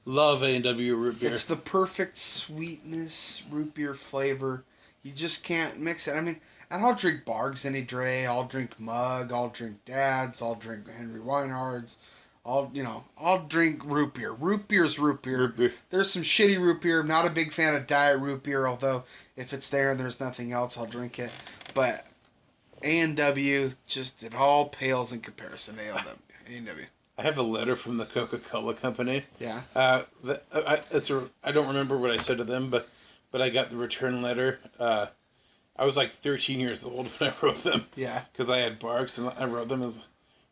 B: A&W root beer.
C: It's the perfect sweetness, root beer flavor. You just can't mix it. I mean, and I'll drink Bargs any Dre. I'll drink Mug. I'll drink Dad's. I'll drink Henry Weinhard's. I'll drink root beer. Root beer's root beer.
B: Root beer.
C: There's some shitty root beer. I'm not a big fan of diet root beer, although if it's there and there's nothing else, I'll drink it. But A&W, just, it all pales in comparison to A&W.
B: I have a letter from the Coca-Cola company.
C: Yeah.
B: I don't remember what I said to them, but I got the return letter. I was like 13 years old when I wrote them.
C: Yeah.
B: Because I had barks, and I wrote them as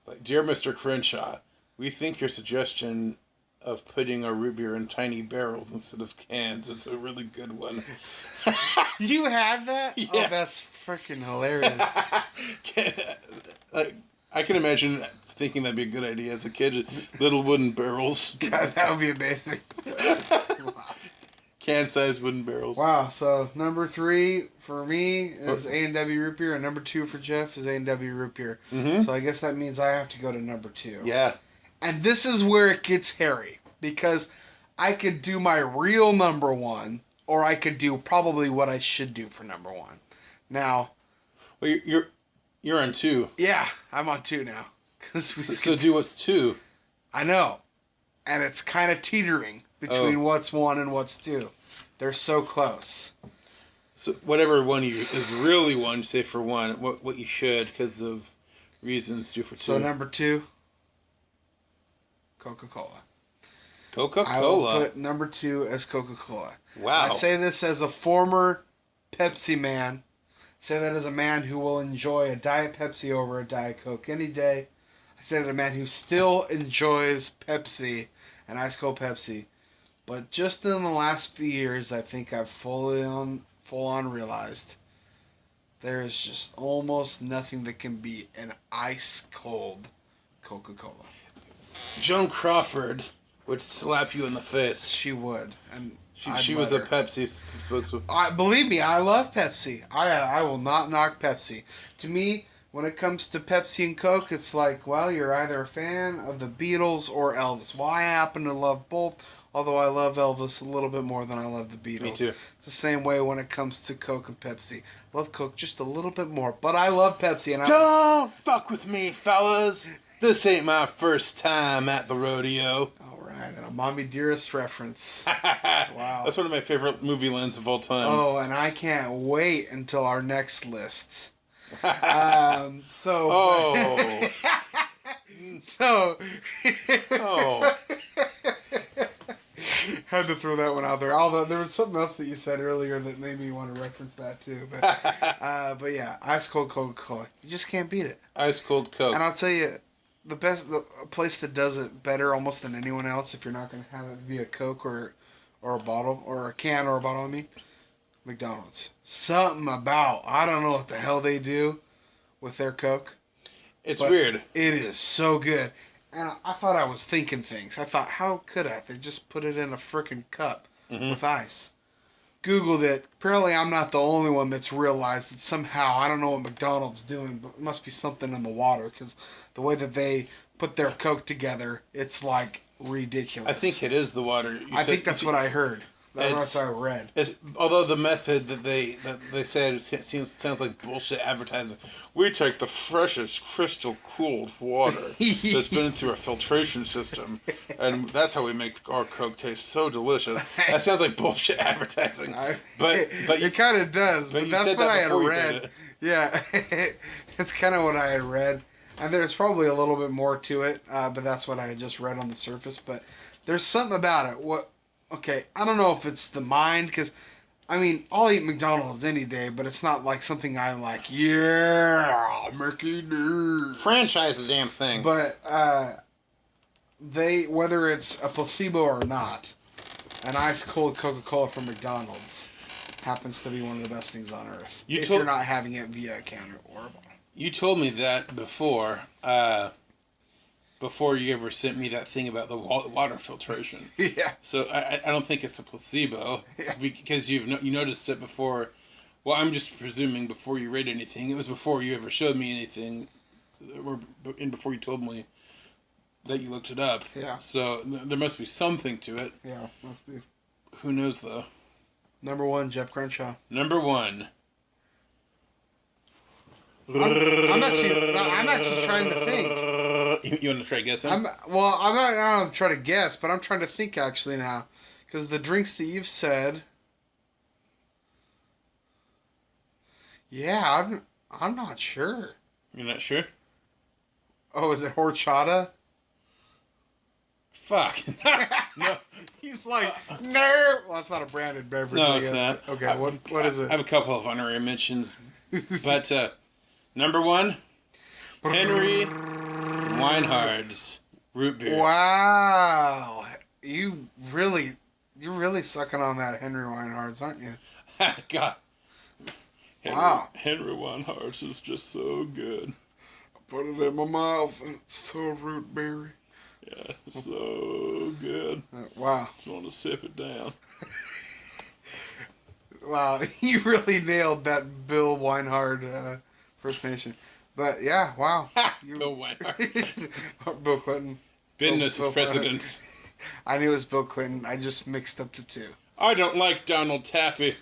B: like, "Dear Mr. Crenshaw, we think your suggestion of putting our root beer in tiny barrels instead of cans is a really good one."
C: You had that?
B: Yeah.
C: Oh, that's freaking hilarious.
B: I can imagine thinking that'd be a good idea as a kid. Little wooden barrels.
C: God, that would be amazing. Wow.
B: Can-sized wooden barrels.
C: Wow, so number 3 for me is A&W root beer, and number 2 for Jeff is A&W root beer.
B: Mm-hmm.
C: So I guess that means I have to go to number 2.
B: Yeah.
C: And this is where it gets hairy, because I could do my real number 1, or I could do probably what I should do for number 1. Now,
B: Well, you're on 2.
C: yeah, I'm on 2 now.
B: So do what's 2.
C: I know. And it's kind of teetering between what's 1 and what's 2. They're so close.
B: So whatever one is really 1, say for 1, what you should, because of reasons, do for 2.
C: So number 2, Coca-Cola.
B: Coca-Cola.
C: I will put number 2 as Coca-Cola.
B: Wow.
C: I say this as a former Pepsi man. Say that as a man who will enjoy a Diet Pepsi over a Diet Coke any day. I say that a man who still enjoys Pepsi and Ice Cold Pepsi. But just in the last few years, I think I've full on realized there is just almost nothing that can beat an ice cold Coca-Cola.
B: Joan Crawford would slap you in the face.
C: She would, and
B: She was a Pepsi spokeswoman.
C: Believe me, I love Pepsi. I will not knock Pepsi. To me, when it comes to Pepsi and Coke, it's like, well, you're either a fan of the Beatles or Elvis. Well, I happen to love both, although I love Elvis a little bit more than I love the Beatles.
B: Me too.
C: It's the same way when it comes to Coke and Pepsi. Love Coke just a little bit more, but I love Pepsi. And
B: Don't fuck with me, fellas. This ain't my first time at the rodeo.
C: All right, and a Mommy Dearest reference. Wow.
B: That's one of my favorite movie lines of all time.
C: Oh, and I can't wait until our next list. So.
B: Oh.
C: So.
B: Oh.
C: Had to throw that one out there. Although there was something else that you said earlier that made me want to reference that too. But yeah, ice cold Coca-Cola. You just can't beat it.
B: Ice cold Coke.
C: And I'll tell you, the place that does it better almost than anyone else, if you're not going to have it via Coke or a bottle or a can or a bottle, I mean, McDonald's. Something about, I don't know what the hell they do with their Coke.
B: It's weird.
C: It is so good. And I thought I was thinking things. I thought, how could I? They just put it in a freaking cup with ice. Googled it. Apparently, I'm not the only one that's realized that somehow, I don't know what McDonald's doing, but it must be something in the water because the way that they put their Coke together, it's like ridiculous.
B: I think it is the water.
C: I think that's what I heard. That's what I read.
B: Although the method that they said sounds like bullshit advertising. We take the freshest crystal cooled water that's been through a filtration system, and that's how we make our Coke taste so delicious. That sounds like bullshit advertising. But
C: it kind of does. But that's what I had read. Yeah, it's kind of what I had read, and there's probably a little bit more to it. But that's what I had just read on the surface. But there's something about it. Okay, I don't know if it's the mind, because, I mean, I'll eat McDonald's any day, but it's not like something I'm like, yeah, Mickey D's.
B: Franchise the damn thing.
C: But whether it's a placebo or not, an ice cold Coca-Cola from McDonald's happens to be one of the best things on earth. If you're not having it via a can or a bottle.
B: You told me that before you ever sent me that thing about the water filtration.
C: Yeah.
B: So I don't think it's a placebo, because you noticed it before. Well, I'm just presuming before you read anything. It was before you ever showed me anything, and before you told me that you looked it up.
C: Yeah. So
B: there must be something to it.
C: Yeah, must be.
B: Who knows though?
C: Number 1, Jeff Crenshaw.
B: Number 1.
C: I'm actually trying to think.
B: You want to try guessing?
C: I'm not going to try to guess, but I'm trying to think actually now. Because the drinks that you've said... Yeah, I'm not sure.
B: You're not sure?
C: Oh, is it horchata?
B: Fuck. No.
C: He's like, no. Well, that's not a branded beverage.
B: No, it's not.
C: Okay, what is it?
B: I have a couple of honorary mentions. But number 1, Henry Weinhard's root beer.
C: Wow. You're really sucking on that Henry Weinhard's, aren't you?
B: God.
C: Wow.
B: Henry Weinhard's is just so good.
C: I put it in my mouth and it's so root beery.
B: Yeah, so good.
C: Wow.
B: Just want to sip it down.
C: Wow, you really nailed that Bill Weinhard First Nation. But yeah, wow.
B: Bill Weinhard.
C: Bill Clinton.
B: Business
C: Bill
B: is precedence.
C: I knew it was Bill Clinton. I just mixed up the two.
B: I don't like Donald Taffy.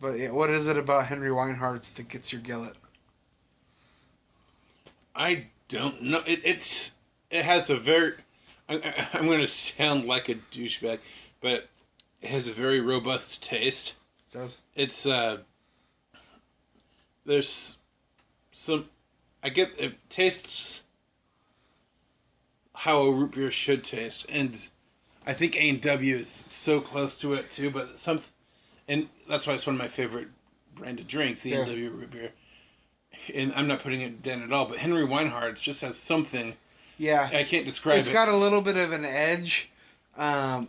C: But yeah, what is it about Henry Weinhard's that gets your gillet?
B: I don't know. It has a very... I'm going to sound like a douchebag, but it has a very robust taste.
C: It does?
B: It's, there's some... it tastes how a root beer should taste, and I think A&W is so close to it too, but and that's why it's one of my favorite branded drinks, the A&W root beer. And I'm not putting it down at all, but Henry Weinhard's just has something.
C: Yeah.
B: I can't describe it.
C: It's got a little bit of an edge. I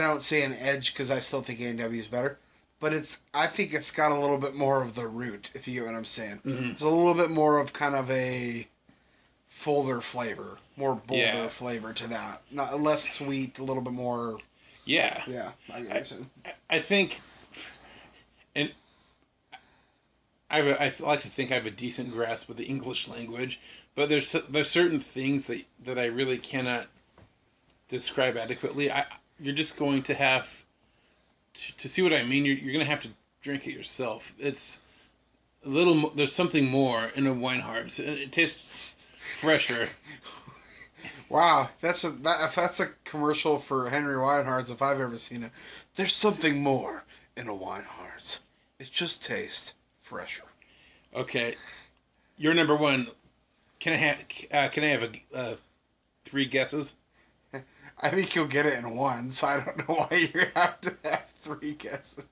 C: don't say an edge because I still think A&W is better. But I think it's got a little bit more of the root, if you get what I'm saying. Mm-hmm. It's a little bit more of kind of a fuller flavor, more bolder flavor to that. Not less sweet, a little bit more.
B: Yeah.
C: Yeah, I get what you're saying.
B: I think, and I like to think I have a decent grasp of the English language, but there's certain things that I really cannot describe adequately. You're just going to have to see what I mean. You're going to have to drink it yourself. It's a little. There's something more in a Weinhard's. It tastes fresher.
C: Wow, if that's a commercial for Henry Weinhard's, if I've ever seen it. There's something more in a Weinhard's. It just tastes fresher.
B: Okay, you're number 1. Can I have 3 guesses?
C: I think you'll get it in one, so I don't know why you have to have 3 guesses.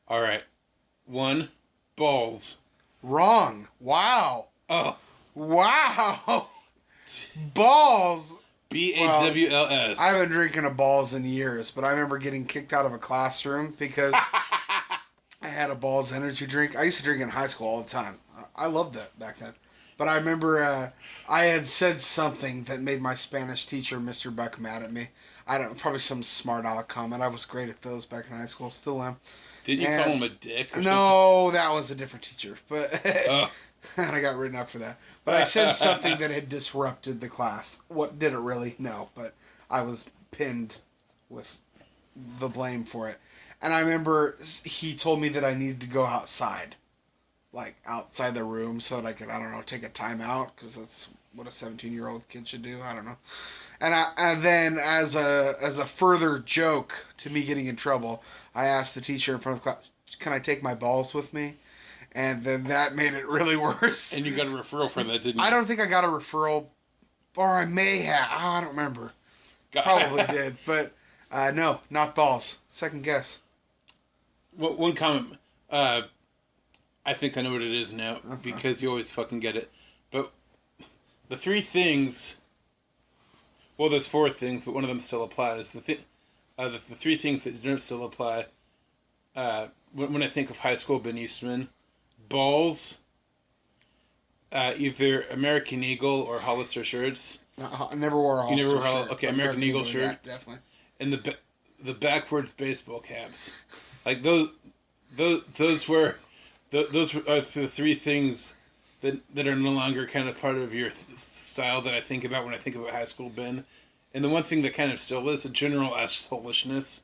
B: All right. 1, balls.
C: Wrong. Wow.
B: Oh,
C: Wow. Balls.
B: BAWLS.
C: I haven't drinking a balls in years, but I remember getting kicked out of a classroom because I had a balls energy drink. I used to drink in high school all the time. I loved that back then. But I remember I had said something that made my Spanish teacher, Mr. Buck, mad at me. I don't know, probably some smart aleck comment. I was great at those back in high school. Still am.
B: Didn't you call him a dick or
C: No, that was a different teacher. But
B: Oh.
C: and I got written up for that. But I said something that had disrupted the class. What did it really? No, but I was pinned with the blame for it. And I remember he told me that I needed to go outside. Like outside the room so that I could, I don't know, take a time out because that's what a 17-year-old kid should do. I don't know. And then as a further joke to me getting in trouble, I asked the teacher in front of the class, "Can I take my balls with me?" And then that made it really worse.
B: And you got a referral for that, didn't you?
C: I don't think I got a referral, or I may have. I don't remember. Probably did, but no, not balls. Second guess.
B: One comment. I think I know what it is now because you always fucking get it. But the 3 things. Well, there's 4 things, but one of them still applies. The 3 things that don't still apply. When I think of high school Ben Eastman, balls. Either American Eagle or Hollister shirts.
C: I never wore a Hollister
B: You never wore
C: shirt.
B: okay, American Eagle
C: yeah,
B: shirts.
C: definitely.
B: And the backwards baseball caps, like those are the 3 things that are no longer kind of part of your style that I think about when I think about high school Ben. And the one thing that kind of still is a general assholishness.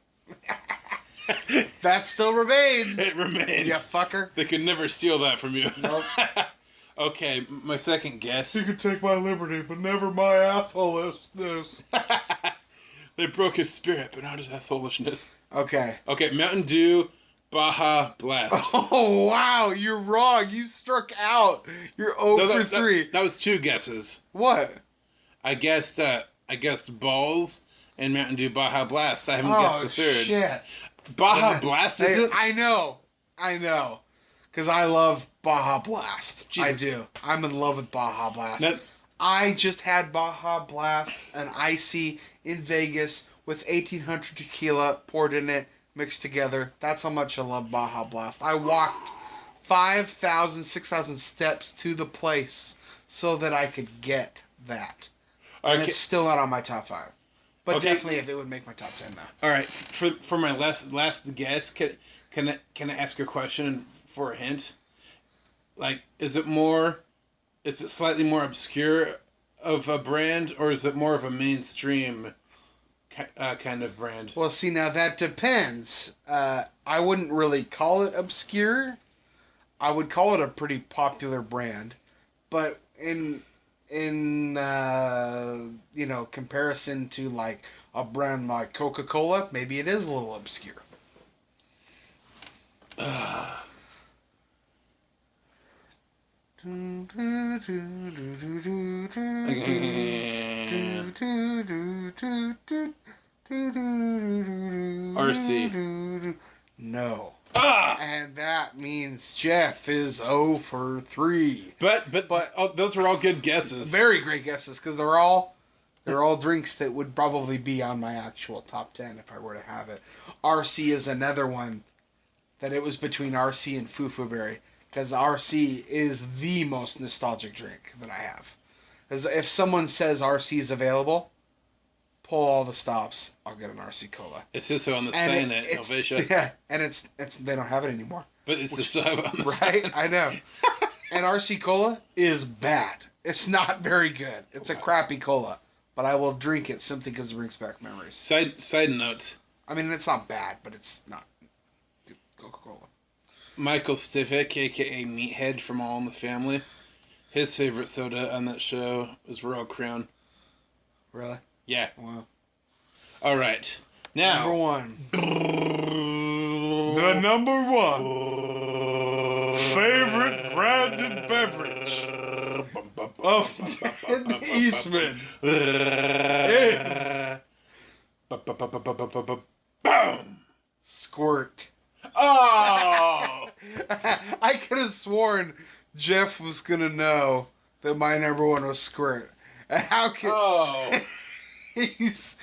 C: That still remains.
B: It remains.
C: You fucker.
B: They could never steal that from you.
C: Nope.
B: Okay, my second guess.
C: You can take my liberty, but never my assholishness.
B: They broke his spirit, but not his assholishness.
C: Okay.
B: Okay, Mountain Dew, Baja Blast.
C: Oh, wow. You're wrong. You struck out. You're 0 for 3.
B: That was 2 guesses.
C: What?
B: I guessed balls and Mountain Dew Baja Blast. I haven't guessed the third.
C: Shit.
B: Baja Blast, is it?
C: I know. Because I love Baja Blast.
B: Jesus.
C: I do. I'm in love with Baja Blast.
B: That-
C: I just had Baja Blast, an icy in Vegas with 1800 tequila poured in it, mixed together. That's how much I love Baja Blast. I walked 5,000, 6,000 steps to the place so that I could get that. And
B: Okay.
C: it's still not on my top 5. But
B: Okay.
C: definitely if it would make my top 10 though.
B: All right, for my last guess, can I ask a question for a hint? Like, is it slightly more obscure of a brand, or is it more of a mainstream kind of brand?
C: Well, see, now that depends. I wouldn't really call it obscure. I would call it a pretty popular brand, but in comparison to like a brand like Coca-Cola, maybe it is a little obscure.
B: RC.
C: No.
B: Ah!
C: And that means Jeff is 0 for 3.
B: But those were all good guesses.
C: Very great guesses because they're all drinks that would probably be on my actual top 10 if I were to have it. RC is another one that it was between RC and Fufu Berry because RC is the most nostalgic drink that I have. As if someone says RC is available, pull all the stops. I'll get an RC Cola.
B: It's just on the
C: And
B: sign at
C: it's
B: Helvetia.
C: yeah, and it's they don't have it anymore.
B: But it's the still have it on the
C: Right?
B: sign.
C: I know. And RC Cola is bad. It's not very good. It's a crappy cola. But I will drink it simply because it brings back memories.
B: Side note,
C: I mean, it's not bad, but it's not good Coca-Cola.
B: Michael Stivic, a.k.a. Meathead from All in the Family, his favorite soda on that show is Royal Crown.
C: Really?
B: Yeah.
C: Wow.
B: All right. Now.
C: Number 1.
B: The
C: number 1 favorite branded beverage of Ben Eastman is
B: Boom!
C: Squirt.
B: Oh!
C: I could have sworn Jeff was gonna know that my number one was Squirt. And how could
B: Oh!
C: he's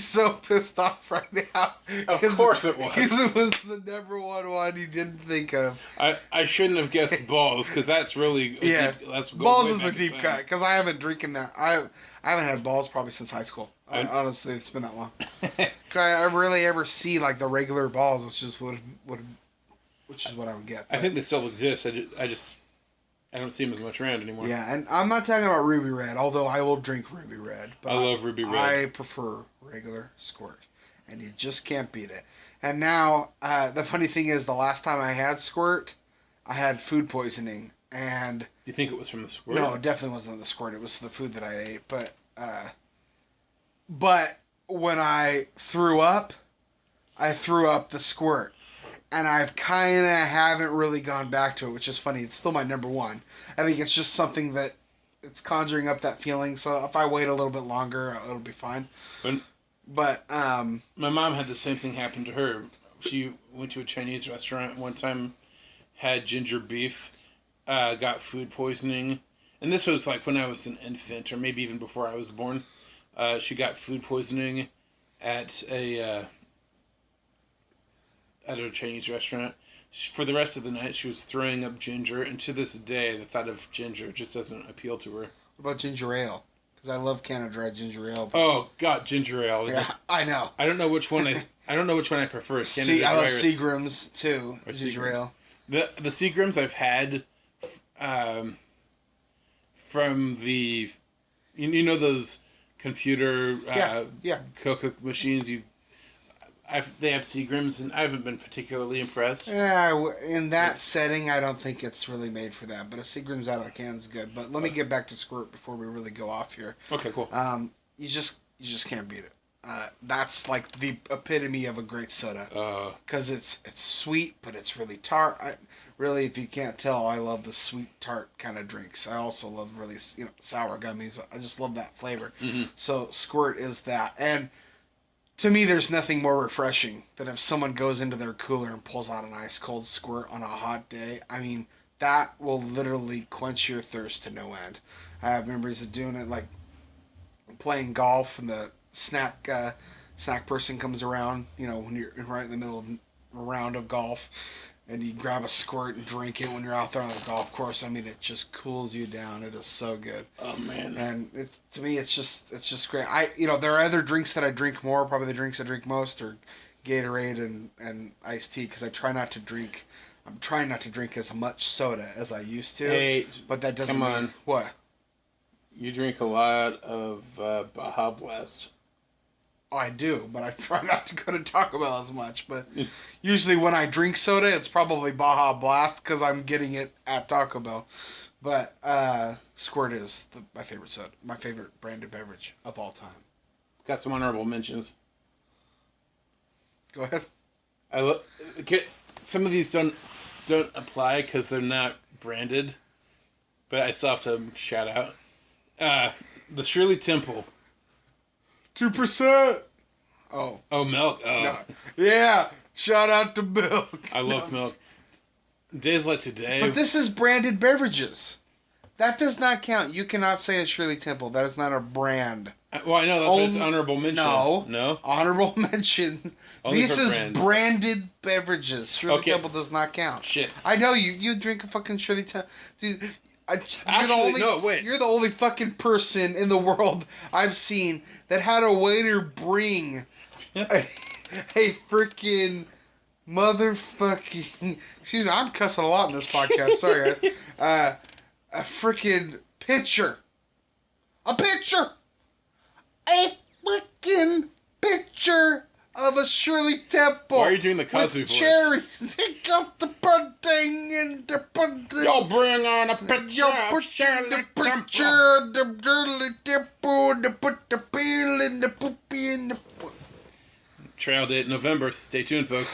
C: so pissed off right now.
B: Of course it was.
C: Because it was the number one he didn't think of.
B: I shouldn't have guessed balls because that's really
C: Yeah,
B: that's
C: balls
B: way
C: is a
B: back in
C: deep
B: time.
C: cut because I haven't drinking that. I haven't had balls probably since high school. Honestly, it's been that long. 'Cause I rarely ever see like the regular balls, which is what I would get.
B: I think they still exist. I don't see them as much around anymore.
C: Yeah, and I'm not talking about Ruby Red, although I will drink Ruby Red. But
B: I love Ruby Red.
C: I prefer regular Squirt, and you just can't beat it. And now, the funny thing is, the last time I had Squirt, I had food poisoning, and
B: Do you think it was from the squirt?
C: no, it definitely wasn't the Squirt. It was the food that I ate. But when I threw up the Squirt. And I've kind of haven't really gone back to it, which is funny. It's still my number one. I think it's just something that it's conjuring up that feeling. So if I wait a little bit longer, it'll be fine. But
B: My mom had the same thing happen to her. She went to a Chinese restaurant one time, had ginger beef, got food poisoning. And this was like when I was an infant, or maybe even before I was born. She got food poisoning at a Chinese restaurant. For the rest of the night, she was throwing up ginger, and to this day, the thought of ginger just doesn't appeal to her.
C: what about ginger ale? Because I love Canada Dry ginger ale. But
B: Oh God, ginger ale!
C: yeah, I know.
B: I don't know which one I don't know which one I prefer.
C: I love
B: Dry or-
C: Seagram's too.
B: or
C: Ginger
B: Seagram's.
C: ale.
B: The Seagrams I've had, from the, you know those computer
C: Yeah.
B: Coca machines they have Seagrams, and I haven't been particularly impressed.
C: Yeah, in that setting, I don't think it's really made for that. But a Seagram's out of the can is good. But let me get back to Squirt before we really go off here.
B: Okay, cool.
C: You just can't beat it. That's like the epitome of a great soda because it's sweet, but it's really tart. Really, if you can't tell, I love the sweet tart kind of drinks. I also love really sour gummies. I just love that flavor.
B: Mm-hmm.
C: So Squirt is that. And to me, there's nothing more refreshing than if someone goes into their cooler and pulls out an ice cold Squirt on a hot day. I mean, that will literally quench your thirst to no end. I have memories of doing it, like playing golf, and the snack person comes around. You know, when you're right in the middle of a round of golf, and you grab a Squirt and drink it when you're out there on the golf course. I mean, it just cools you down. It is so good.
B: Oh man.
C: And to me, it's just great. There are other drinks that I drink more. Probably the drinks I drink most are Gatorade and iced tea, because I'm trying not to drink as much soda as I used to.
B: Hey,
C: but that doesn't
B: come
C: mean
B: on.
C: what.
B: You drink a lot of Baja Blast.
C: Oh, I do, but I try not to go to Taco Bell as much. But usually when I drink soda, it's probably Baja Blast because I'm getting it at Taco Bell. But Squirt is my favorite soda, my favorite branded beverage of all time.
B: Got some honorable mentions.
C: Go ahead.
B: Some of these don't apply because they're not branded, but I still have to shout out the Shirley Temple.
C: 2%. Oh.
B: Oh, milk. Oh,
C: No. Yeah. Shout out to milk.
B: I love milk. Days like today.
C: But this is branded beverages. That does not count. You cannot say a Shirley Temple. That is not a brand.
B: Well, I know that's why it's honorable mention. No.
C: Honorable mention.
B: Only
C: This
B: for
C: is
B: brand.
C: branded beverages. Shirley
B: Okay.
C: Temple does not count.
B: Shit.
C: I know you drink a fucking Shirley Temple, dude.
B: Actually, no, wait.
C: You're the only fucking person in the world I've seen that had a waiter bring a freaking motherfucking. Excuse me, I'm cussing a lot in this podcast. Sorry, guys. A freaking pitcher. A pitcher. A freaking pitcher of a Shirley Temple.
B: Why are you doing the Cosby
C: with
B: voice?
C: cherries? They got the pudding and the pudding.
B: Y'all bring on a picture
C: Yo,
B: of
C: put
B: Shirley
C: the
B: Temple.
C: picture, the Shirley Temple, the put the peel and the poopy in the.
B: Trail date November. Stay tuned, folks.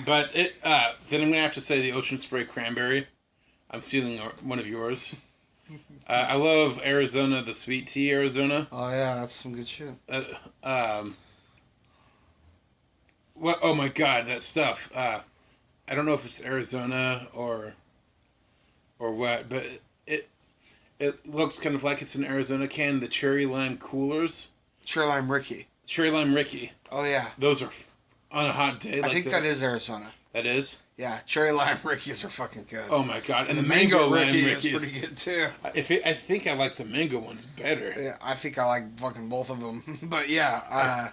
B: But then I'm gonna have to say the Ocean Spray Cranberry. I'm stealing one of yours. I love Arizona, the sweet tea Arizona.
C: Oh yeah, that's some good shit.
B: Well, oh my God, that stuff. I don't know if it's Arizona or what, but it it looks kind of like it's an Arizona can. The cherry lime coolers,
C: Cherry Lime Ricky.
B: cherry lime Ricky.
C: Oh yeah.
B: Those are on a hot day.
C: I
B: Like
C: think
B: this.
C: that is Arizona.
B: That is.
C: Yeah, Cherry Lime Rickies are fucking good.
B: Oh my God!
C: and
B: And
C: the Mango
B: lime
C: Ricky is
B: Rickies.
C: pretty good too.
B: I think I like the mango ones better.
C: Yeah, I think I like fucking both of them. But yeah,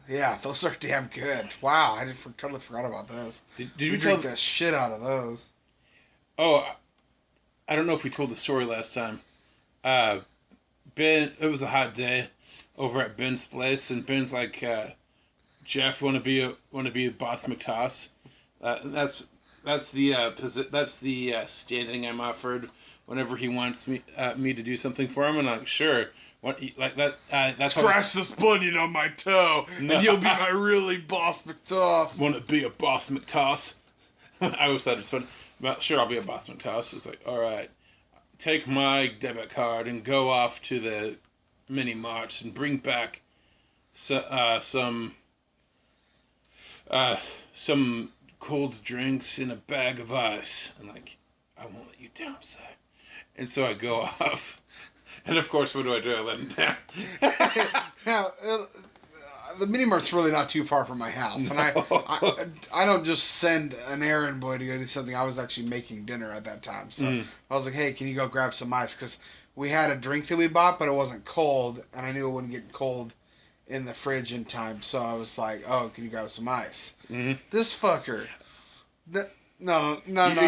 C: yeah, those are damn good. Wow, I totally forgot about those.
B: Did
C: We
B: we tell?
C: drink the shit out of those.
B: Oh, I don't know if we told the story last time. Ben, it was a hot day over at Ben's place, and Ben's like, Jeff, want to be a Boss McToss? That's the standing I'm offered whenever he wants me to do something for him, and I'm like, sure. What like that? That's
C: Scratch this bunion on my toe,
B: No.
C: and you'll be my really Boss McToss.
B: Want to be a Boss McToss? I always thought it was fun. But sure, I'll be a Boss McToss. It's like, all right, take my debit card and go off to the mini marts and bring back some cold drinks in a bag of ice. And like, I won't let you down, sir. And so I go off. And of course, what do? I let him down.
C: Now, the mini mart's really not too far from my house, and I don't just send an errand boy to go do something. I was actually making dinner at that time, so I was like, "Hey, can you go grab some ice?" Because we had a drink that we bought, but it wasn't cold, and I knew it wouldn't get cold in the fridge in time. So I was like, "Oh, can you grab some ice?"
B: Mm-hmm.
C: This fucker, no.
B: You want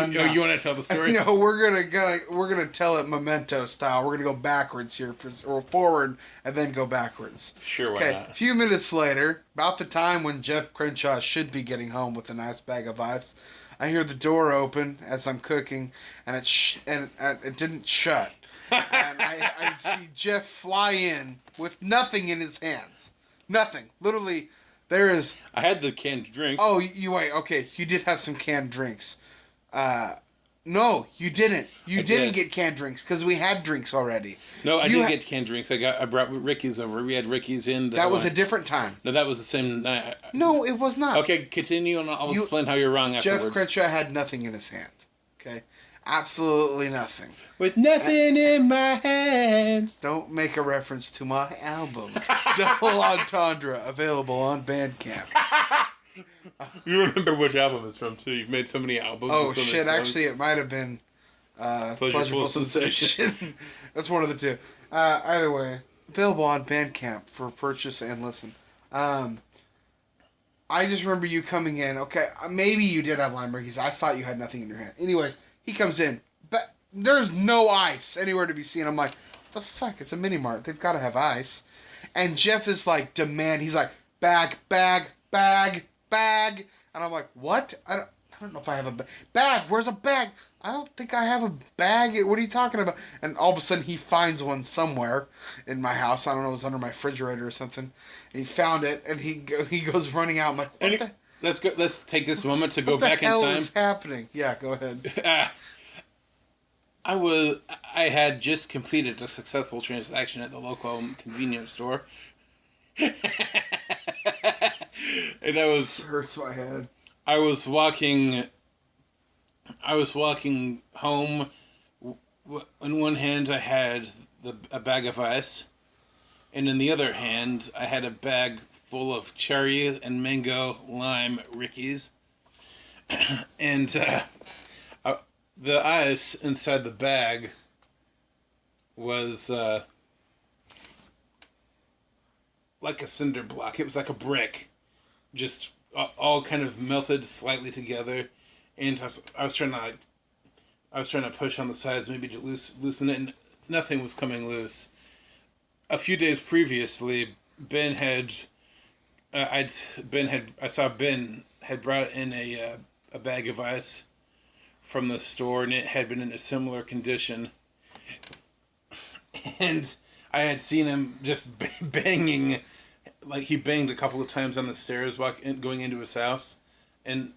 B: to tell the story?
C: No, we're gonna tell it Memento style. We're gonna go backwards here, or forward, and then go backwards.
B: Sure, why
C: Okay,
B: not?
C: a few minutes later, about the time when Jeff Crenshaw should be getting home with a nice bag of ice, I hear the door open as I'm cooking, and it didn't shut. And I see Jeff fly in with nothing in his hands. Nothing. Literally, there is...
B: I had the canned drink.
C: Oh, you wait. Okay, you did have some canned drinks. No, you didn't. You didn't get canned drinks because we had drinks already.
B: No, I did get canned drinks. I brought Ricky's over. We had Ricky's in.
C: That was a different time.
B: No, that was the same night.
C: No, it was not.
B: Okay, continue, and I'll explain how you're wrong afterwards.
C: Jeff Crenshaw had nothing in his hand. Okay, absolutely nothing.
B: With nothing in my hands.
C: Don't make a reference to my album, Double Entendre, available on Bandcamp.
B: You remember which album it's from too. You've made so many albums.
C: Oh
B: with so many
C: shit!
B: songs.
C: Actually, it might have been
B: Pleasureful Sensation.
C: That's one of the two. Either way, available on Bandcamp for purchase and listen. I just remember you coming in. Okay, maybe you did have lime Rickies. I thought you had nothing in your hand. Anyways, he comes in, but there's no ice anywhere to be seen. I'm like, what the fuck? It's a mini mart. They've got to have ice. And Jeff is like, he's like, bag. And I'm like, what? I don't know if I have a bag. Where's a bag? I don't think I have a bag. What are you talking about? And all of a sudden he finds one somewhere in my house. I don't know, it was under my refrigerator or something. And he found it and he goes running out. I'm like, what the?
B: Let's take this moment to go back in
C: What the
B: time.
C: hell is happening? Yeah, go ahead.
B: I had just completed a successful transaction at the local convenience store. And
C: Hurts my head.
B: I was walking home. In one hand, I had a bag of ice, and in the other hand, I had a bag full of cherry and mango lime Rickies. And the ice inside the bag was like a cinder block. It was like a brick, just all kind of melted slightly together. And I was trying to push on the sides, maybe to loosen it, and nothing was coming loose. A few days previously, I saw Ben had brought in a bag of ice from the store, and it had been in a similar condition. And I had seen him just banging, like he banged a couple of times on the stairs going into his house, and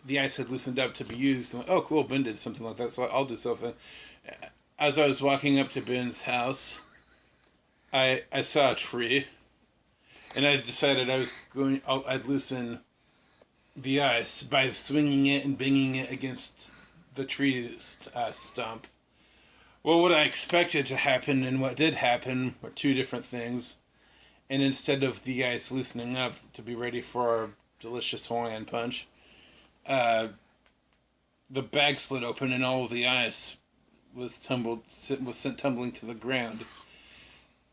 B: the ice had loosened up to be used. I'm like, oh, cool, Ben did something like that, so I'll do something. As I was walking up to Ben's house, I saw a tree, And I decided I'd loosen the ice by swinging it and banging it against the tree stump. Well, what I expected to happen and what did happen were two different things. And instead of the ice loosening up to be ready for our delicious Hawaiian punch, the bag split open and all of the ice was sent tumbling to the ground.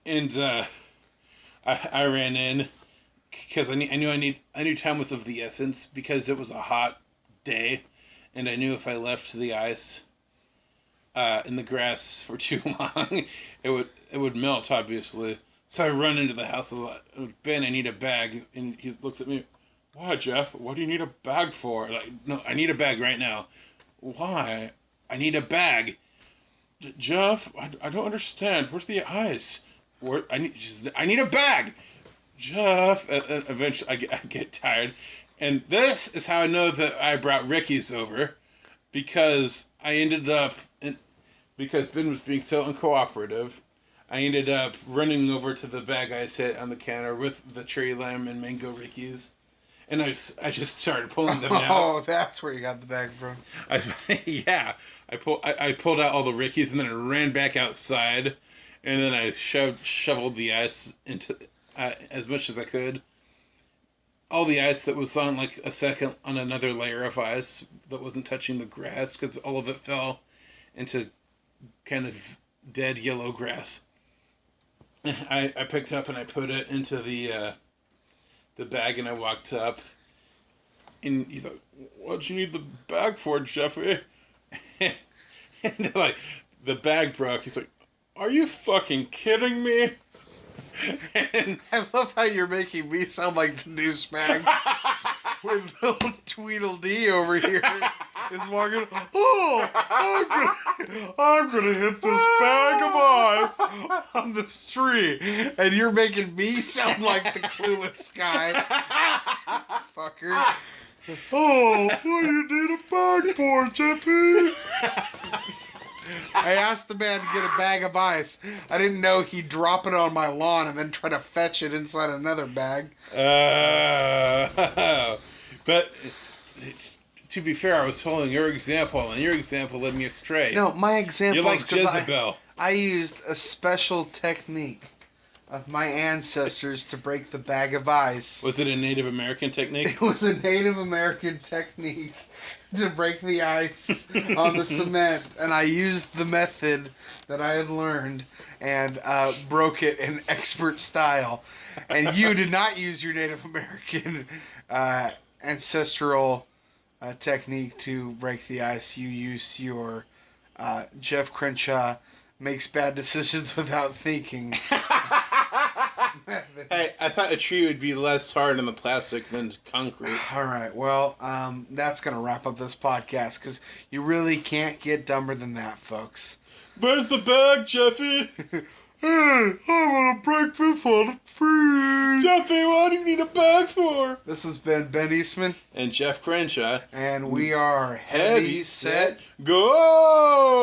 B: And I ran in because I knew time was of the essence because it was a hot day, and I knew if I left the ice in the grass for too long, it would melt, obviously. So I run into the house. Ben, I need a bag, and he looks at me. Why, Jeff? What do you need a bag for? Like, no, I need a bag right now. Why? I need a bag. Jeff, I don't understand. Where's the ice? I need a bag. Jeff, and eventually I get tired, and this is how I know that I brought Ricky's over, because because Ben was being so uncooperative, I ended up running over to the bag I set on the counter with the cherry lime and mango Ricky's, and I just started pulling them out.
C: Oh, that's where you got the bag from.
B: I pulled out all the Ricky's, and then I ran back outside, and then I shoveled the ice into as much as I could. All the ice that was on like a second on another layer of ice that wasn't touching the grass, because all of it fell into kind of dead yellow grass. I picked up and I put it into the bag, and I walked up, and he's like, "What'd you need the bag for, Jeffy?" And like, the bag broke. He's like, "Are you fucking kidding me?" And
C: I love how you're making me sound like the douchebag with little Tweedledee over here is walking. Oh, I'm gonna hit this bag of ice on the street, and you're making me sound like the clueless guy, fucker. Oh, what do you need a bag for, Jeffy? I asked the man to get a bag of ice. I didn't know he'd drop it on my lawn and then try to fetch it inside another bag.
B: But to be fair, I was following your example, and your example led me astray.
C: No, my example
B: You're
C: is
B: like
C: because
B: Jezebel.
C: I used a special technique of my ancestors to break the bag of ice.
B: Was it a Native American technique?
C: It was a Native American technique to break the ice on the cement, and I used the method that I had learned and broke it in expert style. And you did not use your Native American ancestral technique to break the ice. You used your Jeff Crenshaw makes bad decisions without thinking.
B: Hey, I thought a tree would be less hard on the plastic than concrete.
C: All right, well, that's going to wrap up this podcast, because you really can't get dumber than that, folks.
B: Where's the bag, Jeffy?
C: Hey, I'm going to break this on the tree.
B: Jeffy, what do you need a bag for?
C: This has been Ben Eastman.
B: And Jeff Crenshaw.
C: And we are Heavy Set
B: Go!